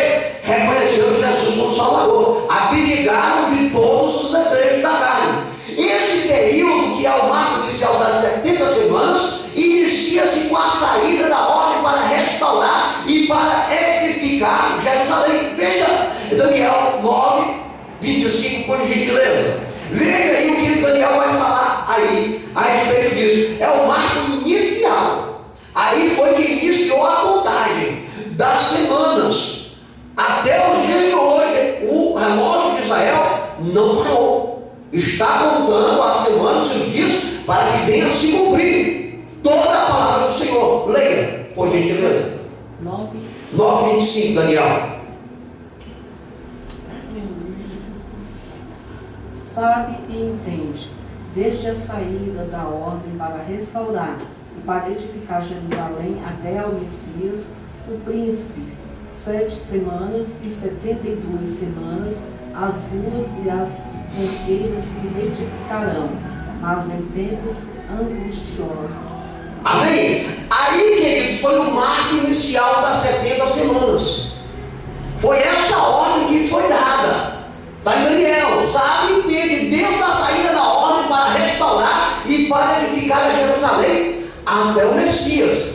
reconheceram Jesus como Salvador, abdicaram de todos os desejos da carne. Esse período, que é o marco inicial das 70 semanas, inicia-se com a saída da ordem para restaurar e para edificar Jerusalém. Veja Daniel 9, 25, por gentileza. Veja aí o que Daniel vai falar aí a respeito disso. É o marco inicial Aí foi que iniciou a contagem das semanas. Até os dias de hoje, o relógio de Israel não parou. Está contando as semanas e os dias para que venha se cumprir toda a palavra do Senhor. Leia, por gentileza. 9:25, Daniel. Sabe e entende, desde a saída da ordem para restaurar e para edificar Jerusalém até ao Messias, o príncipe, 7 semanas e 72 semanas, as ruas e as conqueiras se edificarão, mas em tempos angustiosos. Amém? Aí, queridos, foi o marco inicial das 70 semanas. Foi essa ordem que foi dada. Está em Daniel, sabe? Entende? Deus da saída da ordem para restaurar e para edificar a Jerusalém até o Messias.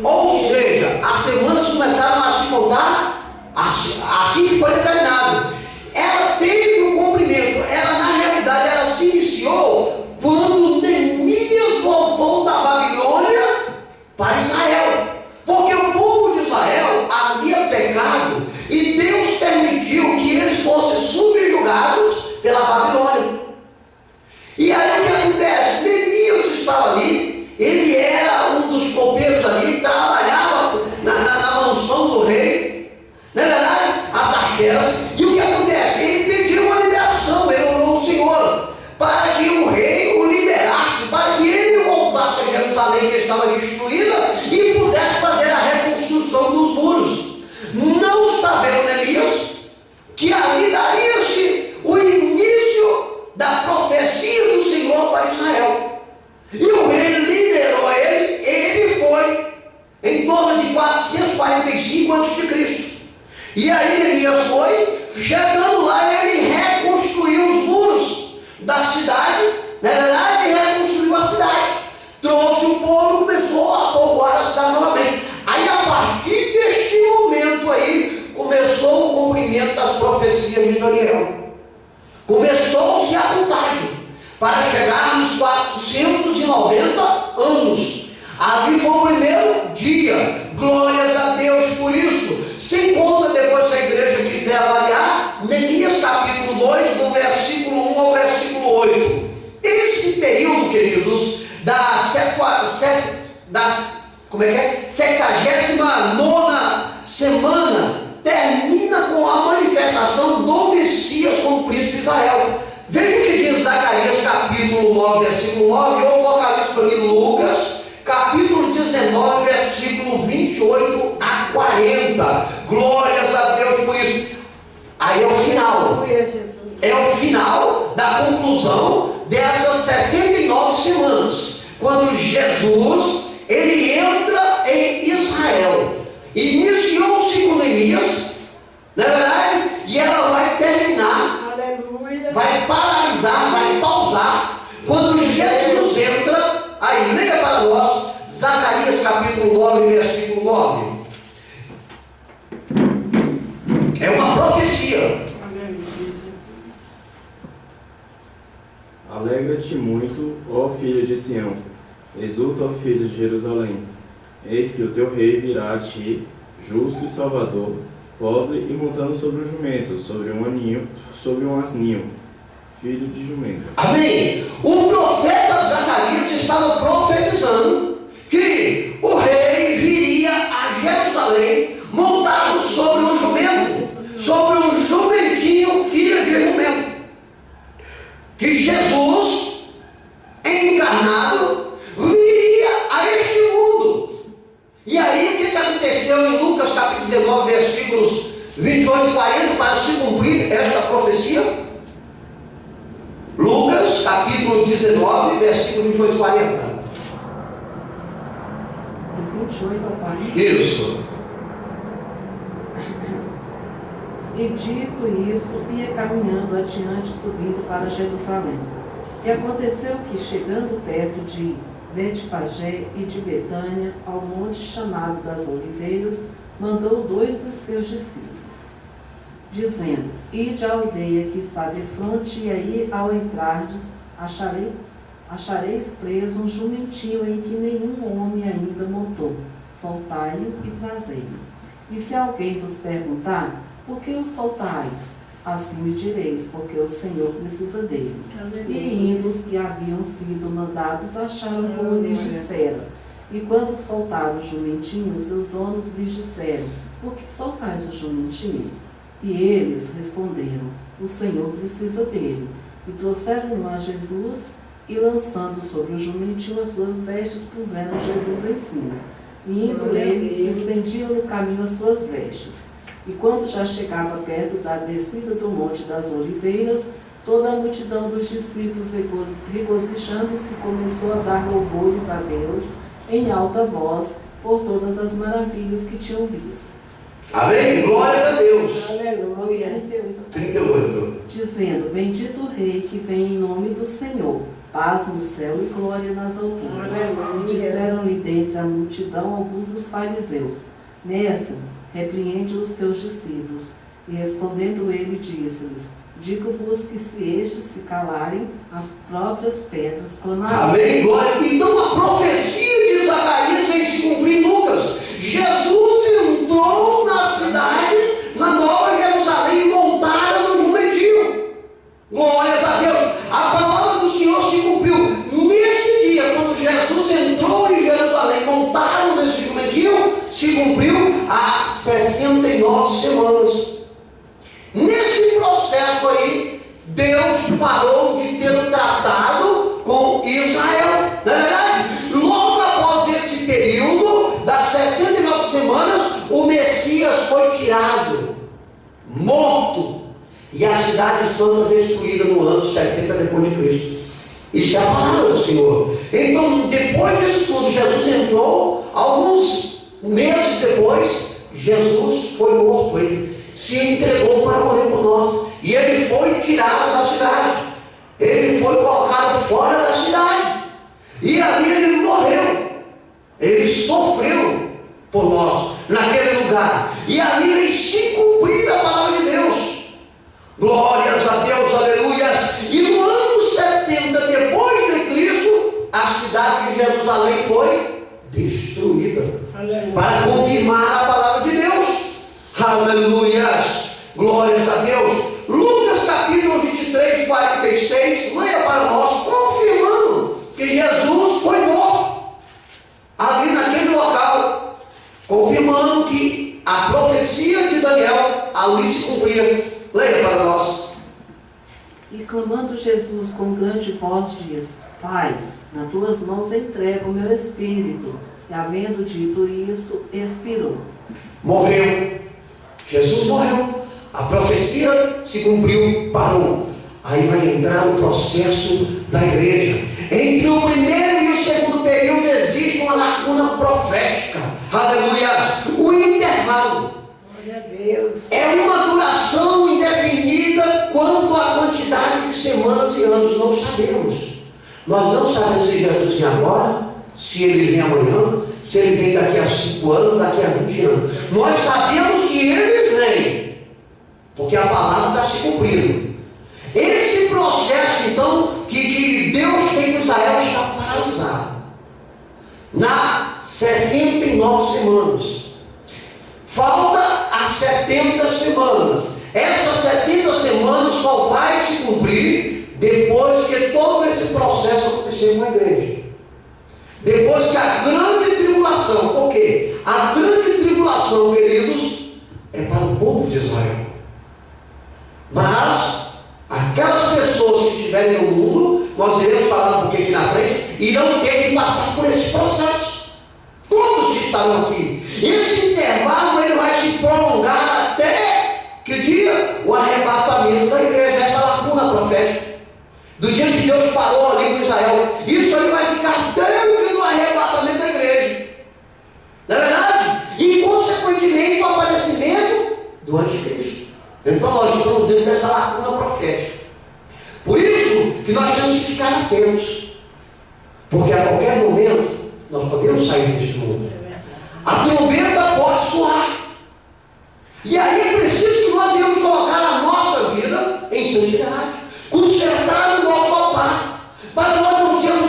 Ou seja, as semanas começaram a se contar assim que foi determinado. Ela teve um cumprimento. Ela, na realidade, ela se iniciou quando Neemias voltou da Babilônia para Israel. Porque o povo de Israel havia pecado e Deus permitiu que eles fossem subjugados pela Babilônia. E aí o que acontece? Neemias estava ali, ele era um dos copeiros ali, trabalhava na mansão do rei, não é verdade? Ataxerxes. E o que acontece? Ele pediu uma liberação, ele orou ao Senhor para que o rei o liberasse, para que ele voltasse a Jerusalém, que estava destruída, e pudesse fazer a reconstrução dos muros. Não sabendo Neemias que ali daria-se o início da profecia do Senhor para Israel. E o rei liberou ele foi em torno de 445 a.C. E aí Neemias foi, chegando lá, ele reconstruiu os muros da cidade, na verdade, ele reconstruiu a cidade. Trouxe o povo, começou a povoar a cidade novamente. Aí, a partir deste momento aí, começou o cumprimento das profecias de Daniel. Começou-se a contagem para chegar nos 490 anos. Ali foi o primeiro dia. Glórias a Deus por isso. Sem conta, depois, se a igreja quiser avaliar, Neemias capítulo 2, do versículo 1 ao versículo 8. Esse período, queridos, da 79ª semana, termina com a manifestação do Messias como príncipe de Israel. Veja o que diz Zacarias capítulo 9, versículo 9, ou Apocalipse para mim, Lucas, capítulo 19, versículo 28 a 40. Glórias a Deus por isso. Aí é o final. É o final da conclusão dessas 69 semanas. Quando Jesus, ele entra em Israel. Iniciou-se com Neemias, não é verdade? E ela vai terminar, Aleluia. vai paralisar, vai pausar, quando Jesus entra. Aí, leia para nós, Zacarias capítulo 9, versículo 9. É uma profecia. Aleluia, Jesus. Alegra-te muito, ó filha de Sião, exulta, ó filha de Jerusalém. Eis que o teu rei virá a ti, justo e salvador, pobre e montando sobre um jumento, sobre um asninho, filho de jumento. Amém? O profeta Zacarias estava profetizando que o rei viria a Jerusalém montado sobre um jumento, sobre um jumentinho, filho de jumento. Que Jesus, encarnado, viria a este mundo. E aí, o que aconteceu em Lucas capítulo 19, versículos 28 e 40, para se cumprir esta profecia? Lucas capítulo 19, versículo 28 e 40. De 28 ao 40. Isso. E dito isso, ia caminhando adiante, subindo para Jerusalém. E aconteceu que, chegando perto de Betfagé e de Betânia, ao monte chamado das Oliveiras, mandou 2 dos seus discípulos, dizendo: Ide à aldeia que está defronte, e aí, ao entrardes, achareis preso um jumentinho em que nenhum homem ainda montou. Soltai-o e trazei-o. E se alguém vos perguntar, por que o soltais? Assim me direis, porque o Senhor precisa dele. E indo os que haviam sido mandados acharam como lhes disseram. E quando soltaram o jumentinho, seus donos lhes disseram, por que soltais o jumentinho? E eles responderam, o Senhor precisa dele. E trouxeram-no a Jesus, e lançando sobre o jumentinho as suas vestes, puseram Jesus em cima. E indo ele, estendiam no caminho as suas vestes. E quando já chegava perto da descida do Monte das Oliveiras, toda a multidão dos discípulos, regozijando-se, começou a dar louvores a Deus em alta voz por todas as maravilhas que tinham visto. Amém? Glórias a Deus. Aleluia. 38. Dizendo, bendito o Rei que vem em nome do Senhor, paz no céu e glória nas alturas. Aleluia. E disseram-lhe dentre a multidão alguns dos fariseus, Mestre, repreende os teus discípulos. E respondendo ele, disse-lhes, digo-vos que se estes se calarem, as próprias pedras clamarão. Amém? Glória. Então a profecia de Zacarias vem se cumprir em Lucas. Jesus entrou na cidade, na Nova Jerusalém, montada no jumentinho. Glórias a Deus. A palavra do Senhor se cumpriu nesse dia, quando Jesus entrou em Jerusalém, montado nesse jumentinho, se cumpriu há 69 semanas. Nesse processo aí, Deus parou de ter tratado com Israel. Não é verdade? Logo após esse período, das 79 semanas, o Messias foi tirado, morto, e a cidade santa destruída no ano 70 depois de Cristo. Isso é a palavra do Senhor. Então, depois disso tudo, Jesus entrou, alguns meses depois, Jesus foi morto. Ele se entregou para morrer por nós. E ele foi tirado da cidade. Ele foi colocado fora da cidade. E ali ele morreu. Ele sofreu por nós, naquele lugar. E ali veio se cumprir a palavra de Deus. Glórias a Deus, aleluias. E no ano 70 depois de Cristo, a cidade de Jerusalém foi destruída. Aleluia. Para confirmar a palavra de Deus. Aleluias. Glórias a Deus. Lucas capítulo 23, 46. Leia para nós, confirmando que Jesus foi morto ali naquele local, confirmando que a profecia de Daniel ali se cumpria. Leia para nós. E clamando Jesus com grande voz diz, Pai, nas tuas mãos entrego o meu espírito. E havendo dito isso, expirou. Morreu. Jesus morreu. A profecia se cumpriu, parou. Aí vai entrar o processo da igreja. Entre o primeiro e o segundo período existe uma lacuna profética. Aleluia. O intervalo. Glória a Deus. É uma duração indefinida quanto à quantidade de semanas e anos, não sabemos. Nós não sabemos se Jesus vem agora, se ele vem amanhã, se ele vem daqui a 5 anos, daqui a 20 anos. Nós sabemos que ele vem, porque a palavra está se cumprindo. Esse processo, então, que Deus tem com Israel está paralisado. Na 69 semanas. Falta as 70 semanas. Essas 70 semanas só vai se cumprir depois que todo esse processo acontecer com a igreja. Depois que a grande tribulação, por quê? A grande tribulação, queridos, é para o povo de Israel. Mas aquelas pessoas que estiverem no mundo, nós iremos falar um pouquinho aqui na frente, irão ter que passar por esse processo. Todos que estarão aqui. Esse intervalo ele vai se prolongar até que dia? O arrebatamento da igreja, essa lacuna profética. Do dia que Deus parou ali com Israel. Isso aí vai ficar dentro do arrebatamento da igreja. Não é verdade? E consequentemente o aparecimento do anticristo. Então nós estamos dentro dessa lacuna profética. Por isso que nós temos que ficar atentos. Porque a qualquer momento nós podemos sair deste mundo. A trombeta pode soar. E aí é preciso que nós iremos colocar a nossa vida em santidade. Consertar o nosso altar. Para nós não sermos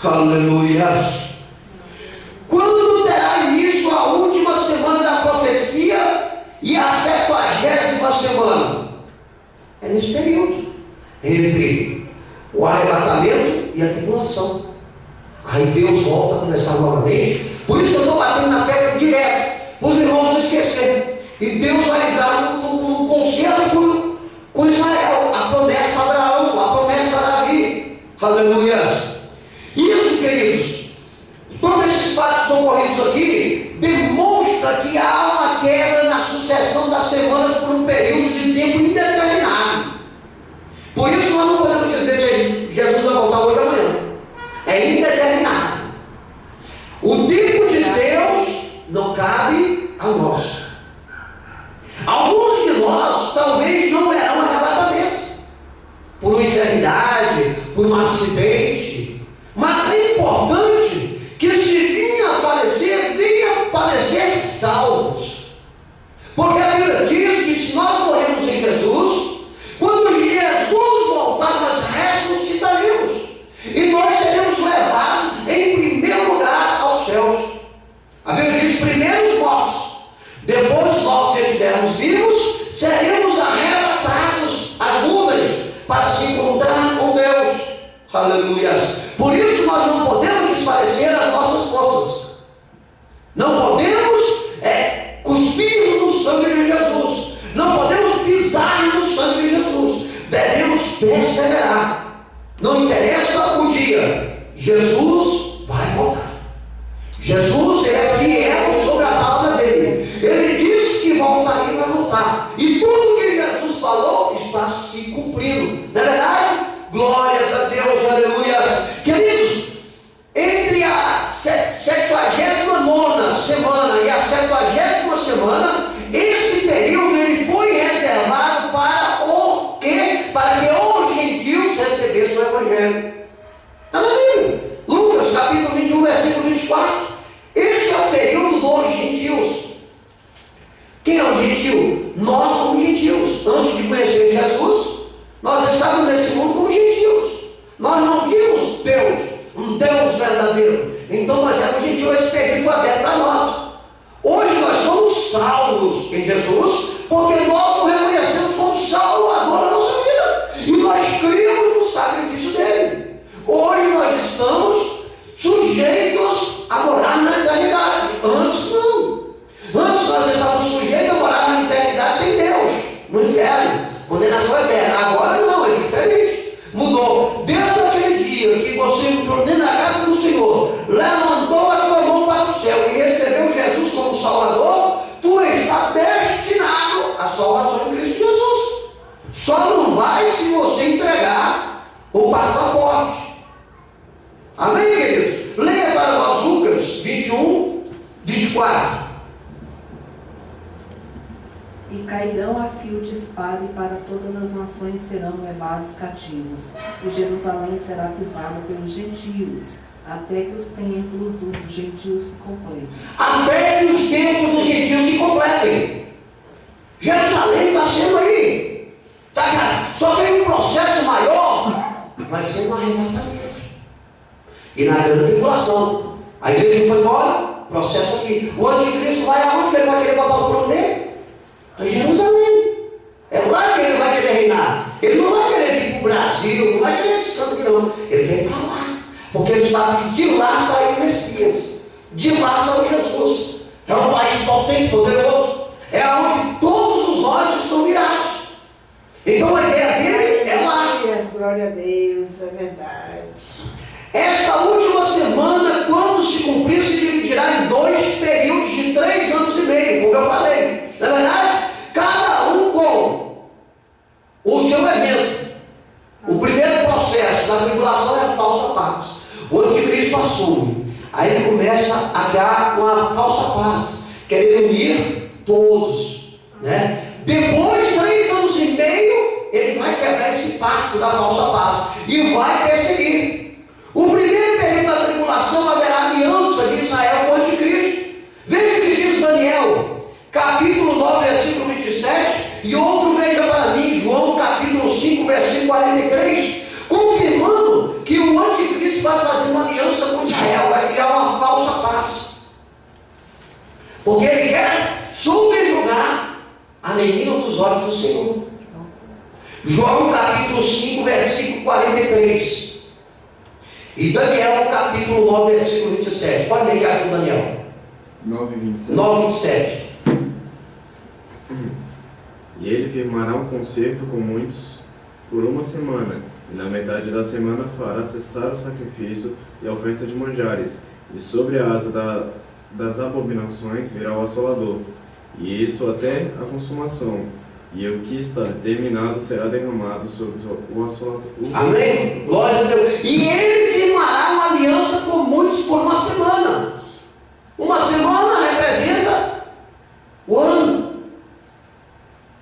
Aleluia. Quando terá início a última semana da profecia e a 70ª semana? É nesse período, entre o arrebatamento e a tribulação. Aí Deus volta a começar novamente. Por isso que eu estou batendo na tecla direto, para os irmãos não esquecerem. E Deus vai entrar no concerto com Israel, a promessa a Abraão, a promessa a Davi. Aleluia. Isso, queridos, todos esses fatos ocorridos aqui demonstra que há uma quebra na sucessão das semanas por um período de tempo indeterminado. Por isso nós não podemos dizer que Jesus vai voltar hoje ou amanhã. É indeterminado. O tempo de Deus não cabe a nós. Alguns de nós talvez não verão arrebatamento por uma enfermidade, por um acidente, mas é importante que se venha falecer salvos, porque a Bíblia diz que se nós morrermos em Jesus, quando Jesus voltar, nós ressuscitaremos e nós seremos levados em primeiro lugar aos céus. A Bíblia diz: primeiro os mortos, depois nós, se estivermos vivos, seremos arrebatados às nuvens para se encontrar com Deus. Aleluia. Por isso nós não podemos desfalecer as nossas forças. Não podemos cuspir no sangue de Jesus. Não podemos pisar no sangue de Jesus. Devemos perseverar. Não interessa o dia, Jesus vai voltar. Jesus é fiel sobre a palavra dele. Ele disse que voltaria e vai voltar. E tudo que Jesus falou está se cumprindo. Não é verdade? Glórias a Deus, aleluia. Queridos, entre a 79ª semana e a 70ª semana, esse período ele foi reservado para o quê? Para que os gentios recebessem o Evangelho. Está na Bíblia. Lucas capítulo 21, versículo 24. Esse é o período dos gentios. Quem é o gentio? Nós somos gentios. Antes de conhecer Jesus, nós estávamos nesse mundo como gentios. Nós não tínhamos Deus, um Deus verdadeiro. Então nós éramos gentios, esse período foi aberto para nós. Hoje nós somos salvos em Jesus, porque nós o reconhecemos como Salvador da nossa vida. E nós cremos no sacrifício dele. Hoje nós estamos sujeitos a morar na eternidade. Antes não. Antes nós estávamos sujeitos a morar na eternidade sem Deus, no inferno, condenação eterna. Agora não, é diferente. Mudou. Desde aquele dia que você entrou dentro da casa do Senhor, levantou a tua mão para o céu e recebeu Jesus como Salvador, tu está destinado à salvação em Cristo Jesus. Só não vai se você entregar o passaporte. Amém, queridos? Leia para nós Lucas 21, 24. E cairão a fio de espada, e para todas as nações serão levados cativos. E Jerusalém será pisada pelos gentios, até que os templos dos gentios se completem. Até que os templos dos gentios se completem. Jerusalém está sendo aí. Só tem um processo maior, vai ser um arrebatamento. E na grande tribulação, a igreja foi embora, processo aqui. O anticristo vai aonde? Ele vai querer botar o trono dele? Em Jerusalém. É lá que ele vai querer reinar. Ele não vai querer vir para o Brasil, não vai querer esse canto aqui não. Ele quer ir para lá. Porque ele sabe que de lá saiu o Messias. De lá saiu Jesus. É um país potente, poderoso. É onde todos os olhos estão virados. Então a ideia dele é lá. Glória a Deus, é verdade. Esta última semana, quando se cumprir, se dividirá em 2 períodos de 3 anos e meio, como eu falei. Na verdade, cada um com o seu evento. O primeiro processo da tribulação é a falsa paz. O anticristo assume. Aí ele começa a criar uma falsa paz, querendo unir todos, né? Depois de 3 anos e meio, ele vai quebrar esse pacto da falsa paz e vai perseguir. O primeiro período da tribulação haverá aliança de Israel com o anticristo. Veja o que diz Daniel, capítulo 9, versículo 27, e outro veja para mim, João, capítulo 5, versículo 43, confirmando que o anticristo vai fazer uma aliança Porque ele quer subjugar a menina dos olhos do Senhor. João capítulo 5, versículo 43. E Daniel capítulo 9, versículo 27. Pode ler que ajuda Daniel. 9:27. 9:27. E ele firmará um concerto com muitos por uma semana, e na metade da semana fará cessar o sacrifício e a oferta de manjares, e sobre a asa das abominações virá o assolador, e isso até a consumação, e o que está determinado será derramado sobre o assolador. Amém? Glória a Deus. E ele firmará uma aliança com muitos por uma semana. Uma semana representa o ano.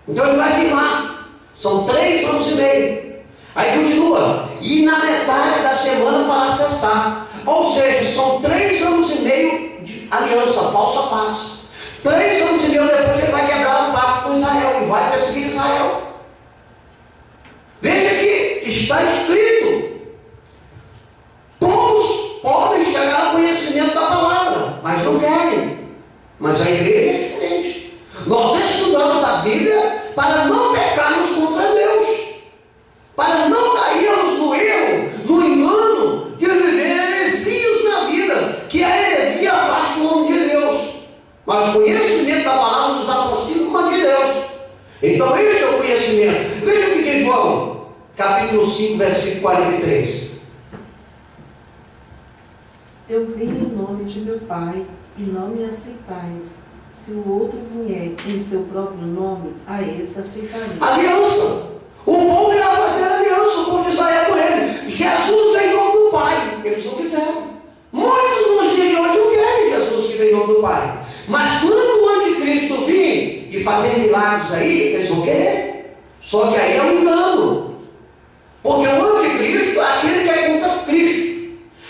Então ele vai firmar. São 3 anos e meio. Aí continua. E na metade da semana fará cessar. Ou seja, são 3 anos e meio de aliança, falsa paz. 3 anos e meio depois ele vai quebrar o pacto com Israel e vai perseguir Israel. Veja que está escrito. Todos podem chegar ao conhecimento da palavra, mas não querem. Mas a igreja é diferente. Nós estudamos a Bíblia para não pecarmos contra Deus, para não cairmos no erro, no engano de viver heresias na vida, que a heresia afasta o homem de Deus. Mas o conhecimento da palavra nos aproxima do homem de Deus. Então este é o conhecimento. Veja o que diz João, capítulo 5, versículo 43. Eu vim em nome de meu Pai, e não me aceitais. Se o outro vier em seu próprio nome, a esse aceitarei. Aliança. O povo irá fazer aliança, o povo de Israel com ele. Jesus vem em nome do Pai. Eles não quiseram. Muitos nos dias de hoje não querem Jesus que vem em nome do Pai. Mas quando o anticristo vir e fazer milagres aí, eles vão querer. Só que aí é um engano. Porque o anticristo é aquele que é contra Cristo.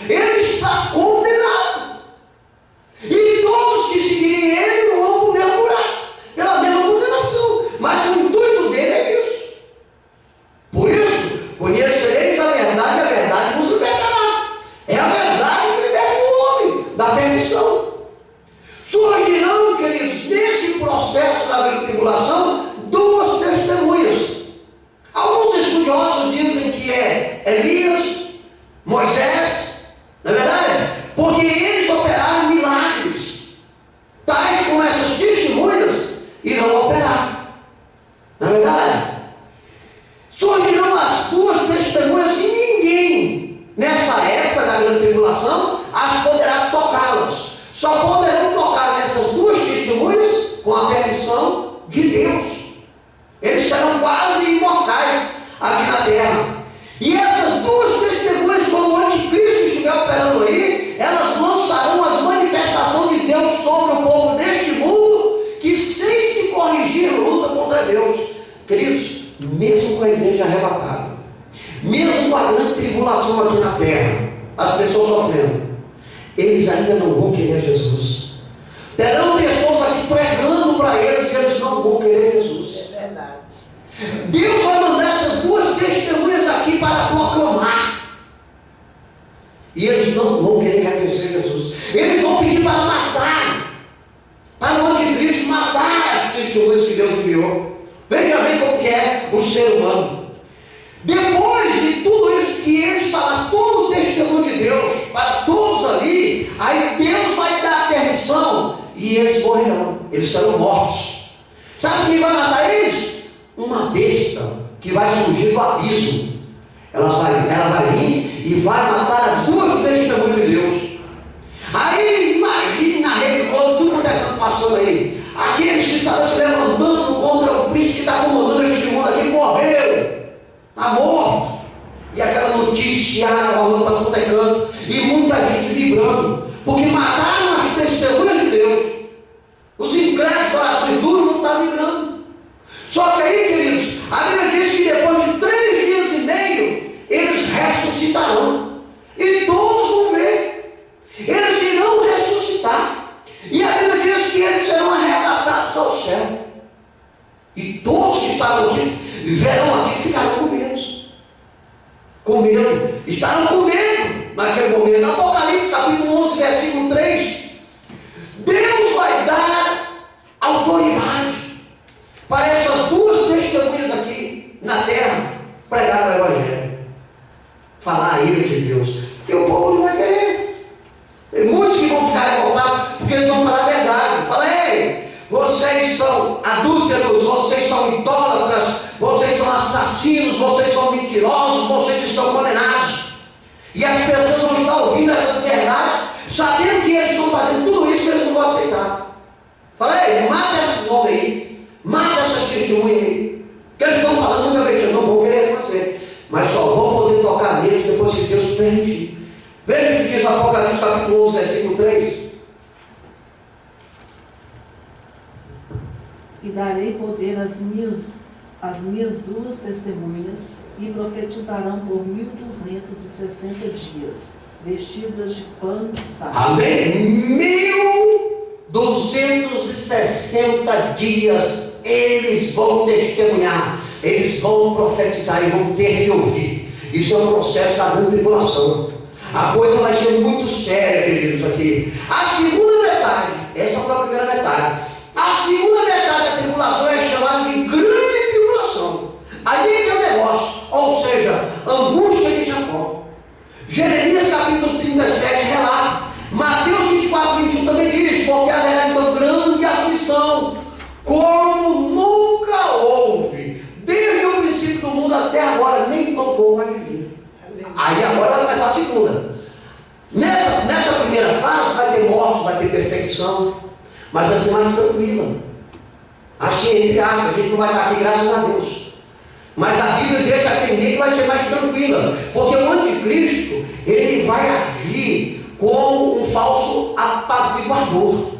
Ele está condenado. E todos que seguirem ele não vão para o mesmo buraco, pela mesma condenação. Mas o intuito dele é isso. Por isso, conhecereis a verdade vos libertará. É a verdade que liberta o homem da perdição. Surgirão, queridos, nesse processo da grande tribulação, 2 testemunhas. Alguns estudiosos dizem que é Elias, Moisés, não é verdade? Porque eles operaram milagres. Tais como essas testemunhas irão operar. Não é verdade? Surgirão as 2 testemunhas e ninguém, nessa época da grande tribulação, as poderá tocá-las. Só poderão tocar nessas 2 testemunhas com a permissão de Deus. Eles serão quase imortais aqui na terra. E essas 2 testemunhas, quando o anticristo estiver operando aí, elas lançarão as manifestações de Deus sobre o povo deste mundo, que sem se corrigir luta contra Deus. Queridos, mesmo com a igreja arrebatada, mesmo com a grande tribulação aqui na terra, as pessoas sofrendo, eles ainda não vão querer Jesus. Terão pessoas aqui pregando para eles, eles não vão querer Jesus. É verdade. Deus vai mandar essas 2 testemunhas aqui para proclamar. E eles não vão querer reconhecer Jesus. Eles vão pedir para matar, para o anticristo matar as testemunhas que Deus enviou. Veja bem como que é o ser humano. Depois de tudo isso que eles falam, todo o testemunho de Deus, para todos ali, aí Deus vai dar a permissão e eles morrerão. Eles serão mortos. Sabe quem vai matar eles? Uma besta que vai surgir do abismo. Ela vai vir e vai matar as 2 testemunhas de Deus. Aí imagine na rede toda, tudo quanto é que está passando aí. Aqueles que estavam se levantando contra o príncipe que está comandando este mundo aqui, morreu, está morto. E aquela notícia rolando para todo canto, e muita gente vibrando, porque mataram as testemunhas de Deus. Os incrédulos, corações duros, não estão vibrando. Só que aí, queridos, a Bíblia diz que depois de 3 dias e meio, eles ressuscitarão. E todos vão ver. Eles irão ressuscitar. E a Bíblia diz que eles serão arrebatados ao céu. E todos que estavam aqui, verão aqui, ficarão com medo. Com medo. Estarão com medo naquele momento. Apocalipse, capítulo 11, versículo 3. Deus vai dar autoridade para essas duas testemunhas aqui na terra pregar o Evangelho, falar a ira de Deus. E o povo não vai querer. Tem muitos que vão ficar revoltados porque eles vão falar a verdade. Fala, ei, vocês são adúlteros, vocês são idólatras, vocês são assassinos, vocês são mentirosos, vocês estão condenados. E as pessoas vão estar ouvindo essas verdades, sabendo que eles estão fazendo tudo isso que eles não vão aceitar. Fala, ei, mata esses homens aí, mata essas testemunhas aí, que eles estão falando muita vez, não vão querer você, mas só vão poder tocar neles depois que Deus permitir. Veja o que diz Apocalipse capítulo 11, versículo 3. E darei poder às minhas duas testemunhas, e profetizarão por 1260 dias, vestidas de pano de saco. Amém? 1260 dias eles vão testemunhar, eles vão profetizar e vão ter que ouvir. Isso é um processo da grande tribulação. A coisa vai ser muito séria, queridos, aqui. A segunda metade, essa foi a primeira metade. A segunda metade da tribulação é chamada de grande tribulação. Aí é o negócio, ou seja, angústia de Jacó. Jeremias capítulo 37 relata. Mateus 24, 21 também diz, porque haverá então grande aflição, como nunca houve, desde o princípio do mundo até agora, nem tão pouco vai vir. Aí agora vai começar a segunda. Nessa primeira fase vai ter morte, vai ter perseguição, mas vai ser mais tranquila. Assim, entre aspas, a gente não vai estar aqui, graças a Deus. Mas a Bíblia deixa entender que vai ser mais tranquila, porque o anticristo, ele vai agir como um falso apaziguador,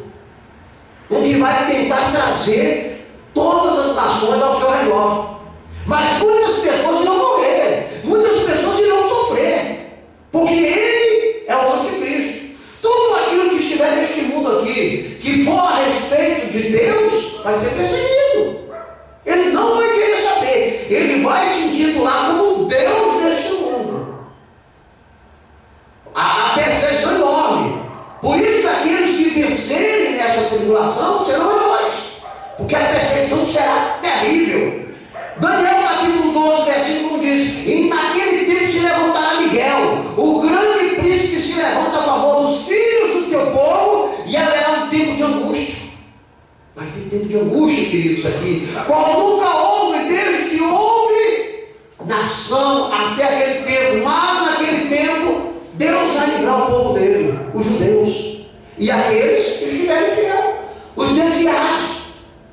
um que vai tentar trazer todas as nações ao seu redor. Mas muitas pessoas irão morrer, muitas pessoas irão sofrer, porque ele é o anticristo. Tudo aquilo que estiver neste mundo aqui, que for a respeito de Deus, vai ser perseguido. Ele não vai querer saber, ele vai se intitular como Deus deste mundo. A perseguição é enorme. Por isso que aqueles que vencerem nessa tribulação serão heróis, porque a perseguição será terrível. Daniel capítulo 12, versículo 1 diz: e naquele tempo se levantará Miguel, o grande príncipe que se levanta a favor dos filhos do teu povo, e haverá um tempo de angústia. Vai ter tempo de angústia, queridos, aqui, qual nunca houve, desde que houve nação até aquele tempo. Mas naquele tempo Deus vai livrar o povo dele, os judeus, e aqueles que estiverem fiéis, os desviados.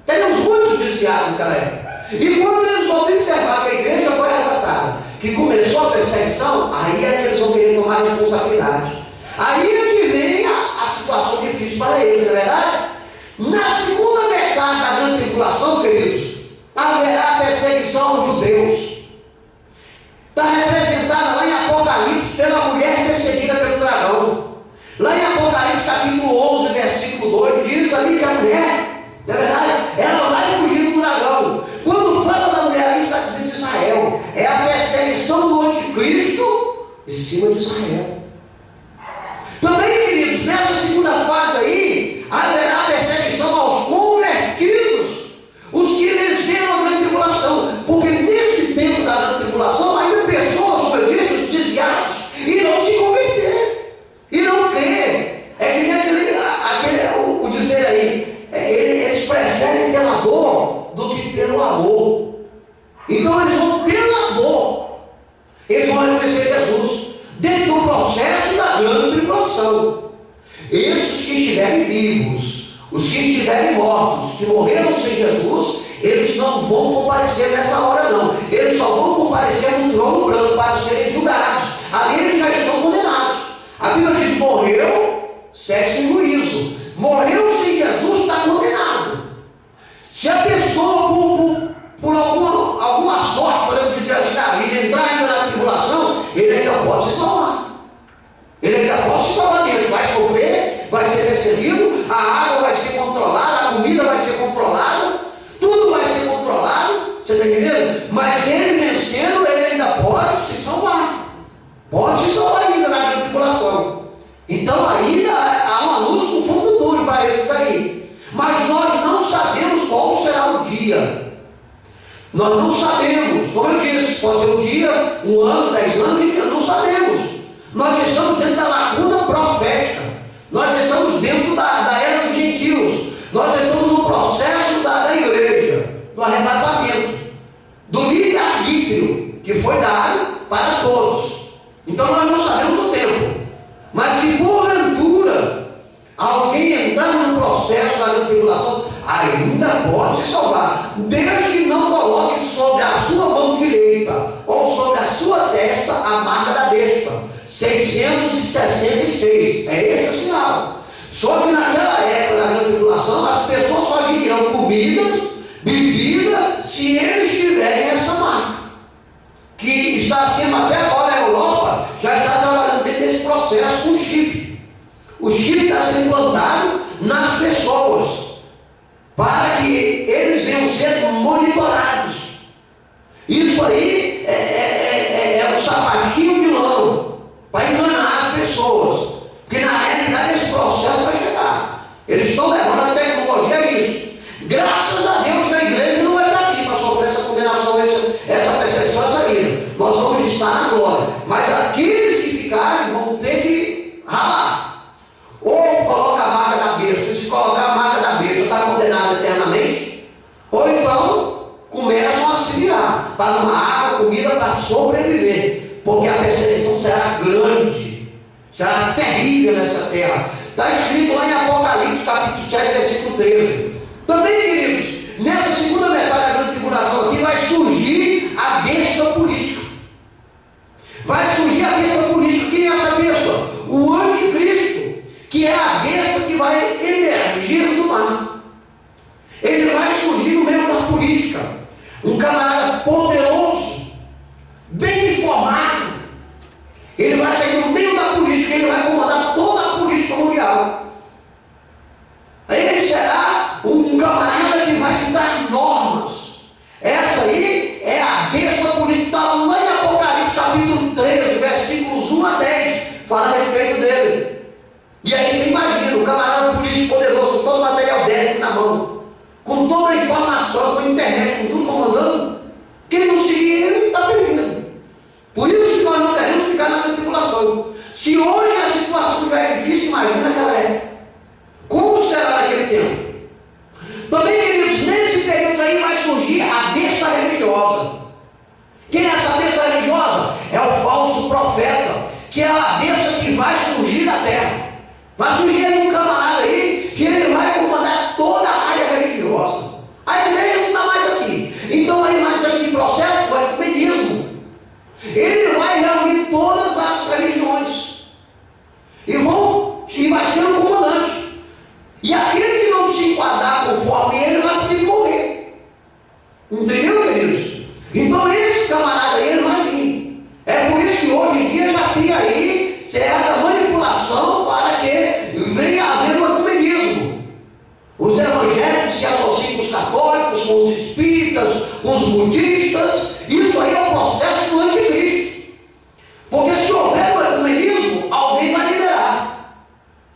Teremos muitos desviados naquela época. E quando eles vão observar que a igreja foi arrebatada, que começou a perseguição, aí é que eles vão querer tomar responsabilidade. Aí é que vem a situação difícil para eles, não é verdade? Na segunda metade da grande tribulação, queridos, haverá perseguição aos judeus. Está representada lá em Apocalipse pela mulher perseguida pelo dragão. Lá em Apocalipse capítulo 11, versículo 2, diz ali que a mulher, na verdade, ela vai fugir do dragão. Quando fala da mulher ali, está dizendo de Israel. É a perseguição do anticristo em cima de Israel. Também, queridos, nessa segunda fase aí, haverá perseguição aos convertidos, os que venceram a grande tribulação. Porque nesse tempo da grande tribulação, ainda pessoas, como eu disse, os desviados, irão se converter, irão crer. É que nem o dizer aí, eles preferem pela dor do que pelo amor. Então eles vão pela dor, eles vão reconhecer Jesus dentro do processo da grande tribulação. Esses que estiverem vivos, os que estiverem mortos, que morreram sem Jesus, eles não vão comparecer nessa hora não. Eles só vão comparecer no trono branco para serem julgados. Ali eles já estão condenados. A Bíblia diz: morreu, segue sem juízo. Morreu sem Jesus, está condenado. Se a pessoa, por alguma sorte, podemos dizer assim, na vida, entrar ainda na tribulação, ele ainda pode se salvar. Ele ainda pode se salvar, ele vai sofrer, vai ser perseguido, a água vai ser controlada, a comida vai ser controlada, tudo vai ser controlado, você está entendendo? Mas ele vencendo, ele ainda pode se salvar. Pode se salvar ainda na grande tribulação. Então ainda há uma um ano, 10 anos, 20 anos, não sabemos. Nós estamos dentro da lacuna profética. Nós estamos dentro da era dos gentios. Nós estamos no processo da igreja, do arrebatamento, do livre-arbítrio que foi dado para todos. Então nós não sabemos o tempo. Mas se porventura alguém entrar no processo da grande tribulação, ainda pode se salvar, desde que não coloque sobre a sua mão direita ou sobre a sua testa a marca da besta. 666, é este o sinal. Só que naquela época da grande tribulação, as pessoas só adquirirão comida, bebida, se eles tiverem essa marca, que está acima até agora. A Europa já está trabalhando dentro desse processo com chip. O chip está sendo implantado nas pessoas, para que eles venham ser monitorados. Isso aí é um sapatinho de lã, para enganar as pessoas, porque na realidade esse processo vai chegar. Eles estão levando a tecnologia a isso. Graças a Deus que a igreja não é daqui para sofrer essa condenação, essa perseguição, essa ira. Nós vamos estar na glória, mas aqueles que ficarem vão ter que ralar. Ou coloca a marca da besta, e se colocar a marca da besta está condenado eternamente, ou então começam a se virar para uma água, comida, para sobreviver, porque a perseguição será grande, será terrível nessa terra. Está escrito lá em Apocalipse capítulo 7, versículo 13. Também, queridos, nessa segunda metade da grande tribulação aqui vai surgir a besta política. Vai surgir a besta política. Quem é essa besta? O anticristo, que é a besta que vai emergir do mar. Ele vai surgir no meio da política. Um camarada poderoso, bem informado. Ele vai sair no meio da política, ele vai comandar toda a política mundial. Ele será um camarada que vai te dar normas. Essa aí é a besta política. Está lá em Apocalipse capítulo 13, versículos 1 a 10, fala a respeito dele. E aí você imagina, o camarada político poderoso, com todo o material bélico na mão, com toda a informação, com a internet, com tudo comandando. Quem não seguir ele não está perdido. Por isso que nós não queremos ficar na tribulação. Se hoje a situação já é difícil, imagina naquela época. Como será naquele tempo? Também, queridos, nesse período aí vai surgir a besta religiosa. Quem é essa besta religiosa? É o falso profeta, que é a besta que vai surgir da terra. Vai surgir aí um camarada aí, que ele vai comandar toda a área religiosa. A igreja não está mais aqui. Então aí vai entrar em processo do ecumenismo. Ele vai reunir todas as religiões. E vai ser um comandante. E aquele que não se enquadrar conforme ele vai ter que morrer. Entendeu, queridos? Então esse camarada aí, ele vai vir. É por isso que hoje em dia já tem aí certa manipulação para que venha haver um ecumenismo. Os evangélicos se associam com os católicos, com os espíritas, com os budistas. Isso aí é o processo do anticristo. Porque se houver um ecumenismo, alguém vai liderar.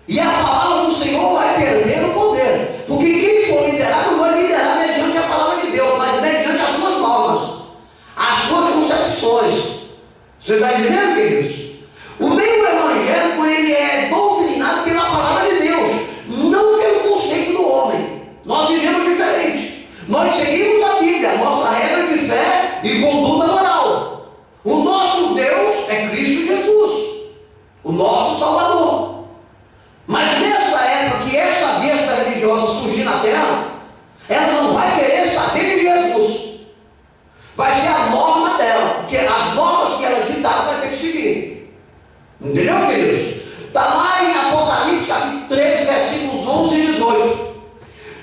E a palavra do Senhor vai perder o poder. Porque quem for liderar não vai liderar mediante a palavra de Deus, mas mediante as suas normas, as suas concepções. Você está entendendo, queridos? O meio evangélico, ele é doutrinado pela palavra de Deus, não pelo conceito do homem. Nós vivemos diferente. Nós seguimos a Bíblia, a nossa regra de fé e conduta moral. O nosso Deus é Cristo Jesus, o nosso Salvador. Mas nessa época que essa besta religiosa surgir na terra, ela não vai querer saber de Jesus. Vai ser a norma dela, porque as normas que ela ditar vai ter que seguir. Entendeu, queridos? Está lá em Apocalipse capítulo 13, versículos 11 e 18.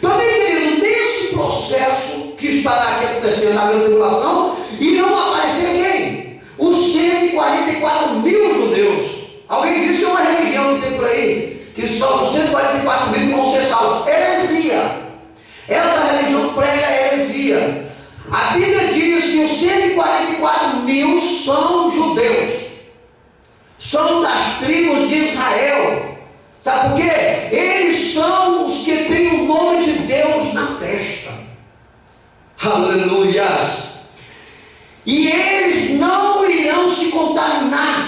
Também, querido, nesse processo que estará aqui acontecendo na grande tribulação, irão aparecer quem? Os 144 mil judeus. Alguém diz que é uma religião que tem por aí, que são os 144 mil que vão ser salvos. Heresia. Essa religião prega a heresia. A Bíblia diz que os 144 mil são judeus. São das tribos de Israel. Sabe por quê? Eles são os que têm o nome de Deus na testa. Aleluia! E eles não irão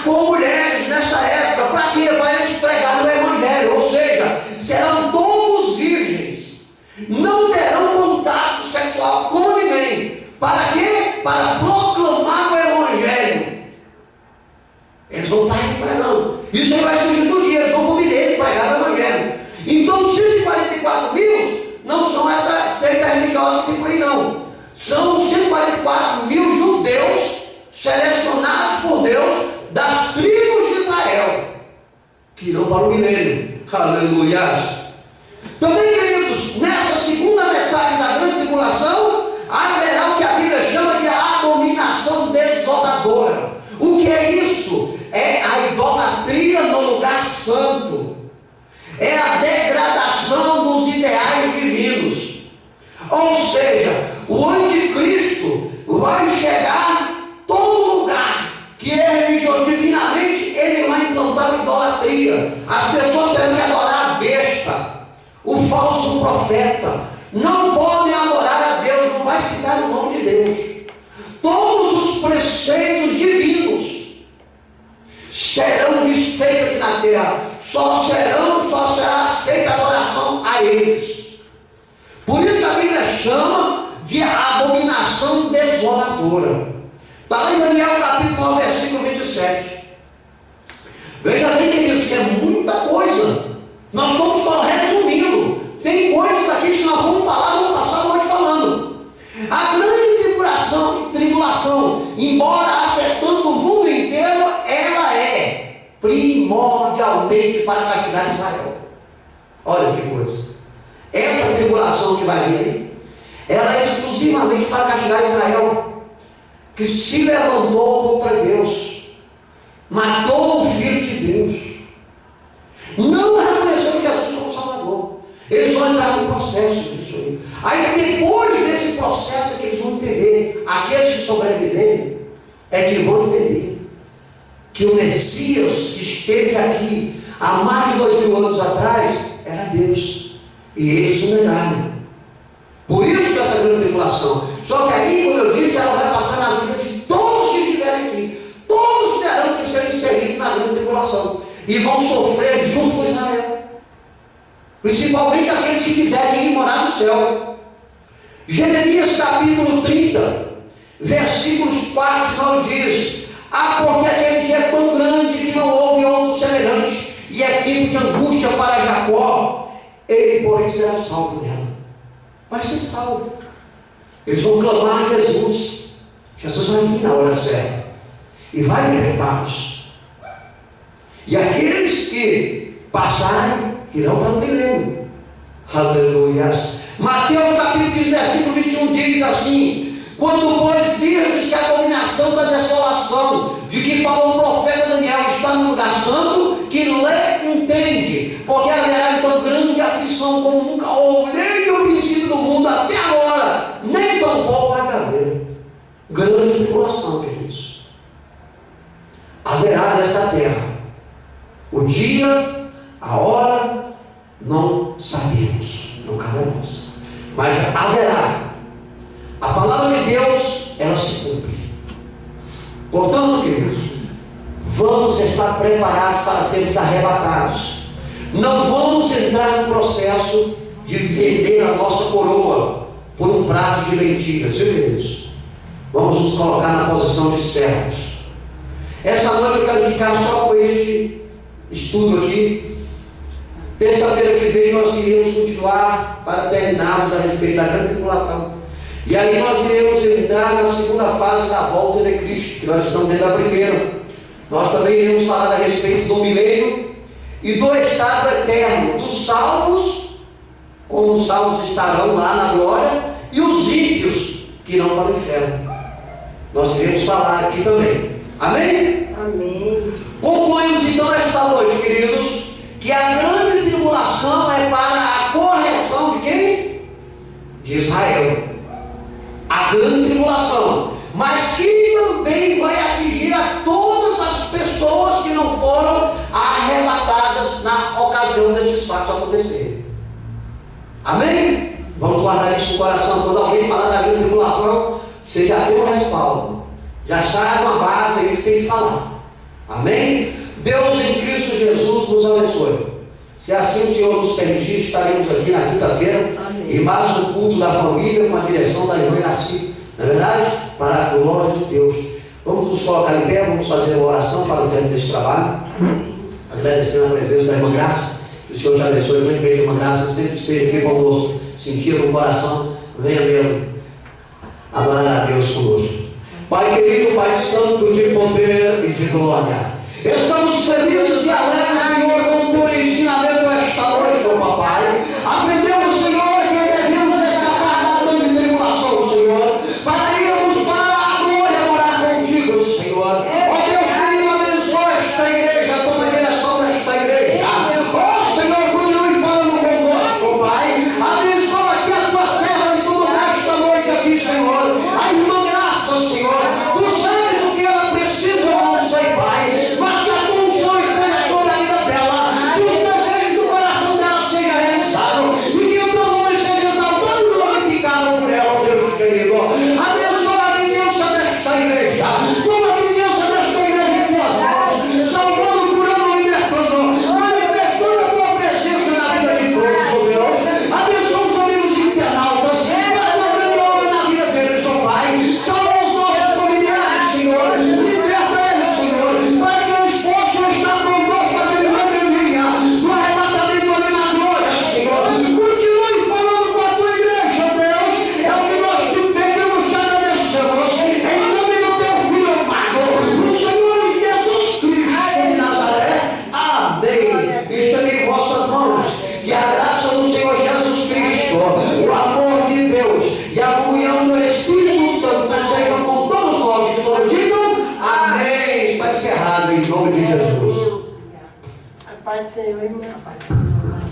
com mulheres nessa época. Para quê? Para eles pregarem o Evangelho. Ou seja, serão todos virgens. Não terão contato sexual com ninguém. Para quê? Para proclamar o Evangelho. Eles vão estar aí pregando. Isso aí vai surgir no dia. Eles vão comer pregar o Evangelho. Então 144 mil não são essas seitas religiosas que tem por aí, não. São 144 mil judeus selecionados por Deus das tribos de Israel, que irão para o milênio. Aleluia! Também, queridos, nessa segunda metade da grande tribulação, haverá o que a Bíblia chama de abominação desoladora. O que é isso? É a idolatria no lugar santo. É a degradação dos ideais divinos. Ou seja, o anticristo vai chegar todo lugar que é religioso divinamente, ele vai implantar uma idolatria. As pessoas terão que adorar a besta, o falso profeta. Não podem adorar a Deus, não vai citar o nome de Deus. Todos os preceitos divinos serão desfeitos aqui na terra. Só será aceita a adoração a eles. Por isso a Bíblia chama de abominação desoladora. Está lá em Daniel capítulo 9, versículo 27. Veja bem, queridos, que é muita coisa. Nós estamos só resumindo. Tem coisas aqui que nós vamos falar, vamos passar a noite falando. A grande tribulação, embora afetando o mundo inteiro, ela é primordialmente para castigar Israel. Olha que coisa. Essa tribulação que vai vir, ela é exclusivamente para castigar Israel, que se levantou contra Deus, matou o Filho de Deus, não reconheceu Jesus como Salvador. Eles vão entrar no processo disso aí. Aí depois desse processo é que eles vão entender, aqueles que sobreviverem, é que vão entender que o Messias que esteve aqui há mais de 2000 anos atrás era Deus. E eles o negaram. Por isso que essa grande tribulação. Só que aí, como eu disse, ela vai passar na vida de todos que estiverem aqui. Todos terão que ser inseridos na grande tribulação. E vão sofrer junto com Israel. Principalmente aqueles que quiserem ir morar no céu. Jeremias capítulo 30, versículos 4 e 9 diz: ah, porque aquele dia é tão grande que não houve outro semelhante, e é tempo de angústia para Jacó. Ele, porém, será salvo dela. Vai ser salvo. Eles vão clamar a Jesus. Jesus vai vir na hora certa e vai libertá-los. E aqueles que passarem irão para o milênio. Aleluia. Mateus capítulo 15, versículo 21 diz assim: quando pois virdes que a abominação da desolação, de que falou o profeta Daniel, está no lugar santo, que lê entende, porque haverá então grande aflição como nunca houve, desde o princípio do mundo até agora, nem tão pouco vai haver. Grande tribulação, queridos. Haverá nessa terra. O dia, a hora, não sabemos, não cabe a nós. Mas haverá. A palavra de Deus, ela se cumpre. Portanto, queridos, vamos estar preparados para sermos arrebatados. Não vamos entrar no processo de vender a nossa coroa por um prato de lentilhas, viu, queridos? Vamos nos colocar na posição de servos. Essa noite eu quero ficar só com este estudo aqui. Terça-feira que vem nós iremos continuar para terminarmos a respeito da grande tribulação. E aí nós iremos entrar na segunda fase da volta de Cristo, que nós estamos dentro da primeira. Nós também iremos falar a respeito do milênio e do estado eterno dos salvos, como os salvos estarão lá na glória, e os ímpios que irão para o inferno. Nós iremos falar aqui também. Amém? Amém. Concluímos então esta noite, queridos, que a grande tribulação é para a correção de quem? De Israel. A grande tribulação, mas que também vai atingir a todas as pessoas que não foram arrebatadas na ocasião desses fatos acontecerem. Amém? Vamos guardar isso no coração. Quando alguém falar da grande tribulação, você já tem um respaldo, já sabe uma base aí que tem que falar. Amém? Deus em Cristo Jesus nos abençoe. Se assim o Senhor nos permitir, estaremos aqui na quinta-feira em mais um culto da família com a direção da irmã Iraci. Não é verdade? Para a glória de Deus. Vamos nos colocar em pé, vamos fazer uma oração para o tempo desse trabalho. Agradecendo a presença da irmã Graça. Que o Senhor te abençoe. A grande beijo, irmã Graça, sempre esteja aqui conosco. Sentir no coração, venha mesmo adorar a Deus conosco. Pai querido, Pai santo de poder e de glória, estamos felizes e alegres, Senhor, com o teu ensinamento esta noite, ó Papai. Aprendemos, Senhor, que devemos escapar da grande tribulação, Senhor, para irmos para a glória morar contigo, Senhor. Ó Deus querido, abençoa esta igreja, toma a direção desta igreja. Ó Senhor, continue falando conosco, Pai. Abençoa aqui a tua serva de tudo esta noite aqui, Senhor. A irmã Graça, Senhor. Tu sabes o que ela precisa, eu não sei, Pai. Mas que a tua unção esteja sobre a vida dela. Que os desejos do coração dela sejam realizados. E que o teu nome seja exaltado e glorificado por ela, ó Deus querido. Abençoa a vizinhança desta igreja. Toma a vizinhança desta igreja em tuas mãos. Salvando, curando, libertando. Manifestando a tua presença na vida de todos, ó Deus. Abençoa os amigos internautas. Faz a grande obra na vida deles, ó Pai. Salva os nossos familiares, Senhor. Liberta eles, Senhor. Para que eles possam estar conosco a grande linha. No arrebatamento ali na glória, Senhor. Continue falando com a tua igreja, Deus. É o que nós te pedimos e agradecemos. Em nome do teu filho amado, no Senhor Jesus Cristo de Nazaré. Amém. Esteja em vossas mãos. E a graça do Senhor Jesus Cristo, o amor de Deus e a comunhão do Espírito Santo sejam com todos nós. Que todos digam amém. Está encerrado em nome de Jesus. A paz do Senhor, irmã.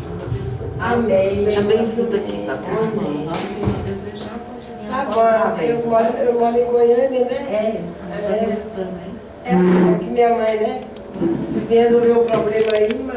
Deus abençoe. Amém. Seja bem-vindo aqui, tá bom? Amém. Nós que desejar, pode vir. Tá bom, eu moro em Goiânia, né? Tá visitando, né? É aqui minha mãe, né? Resolveu o problema aí, mas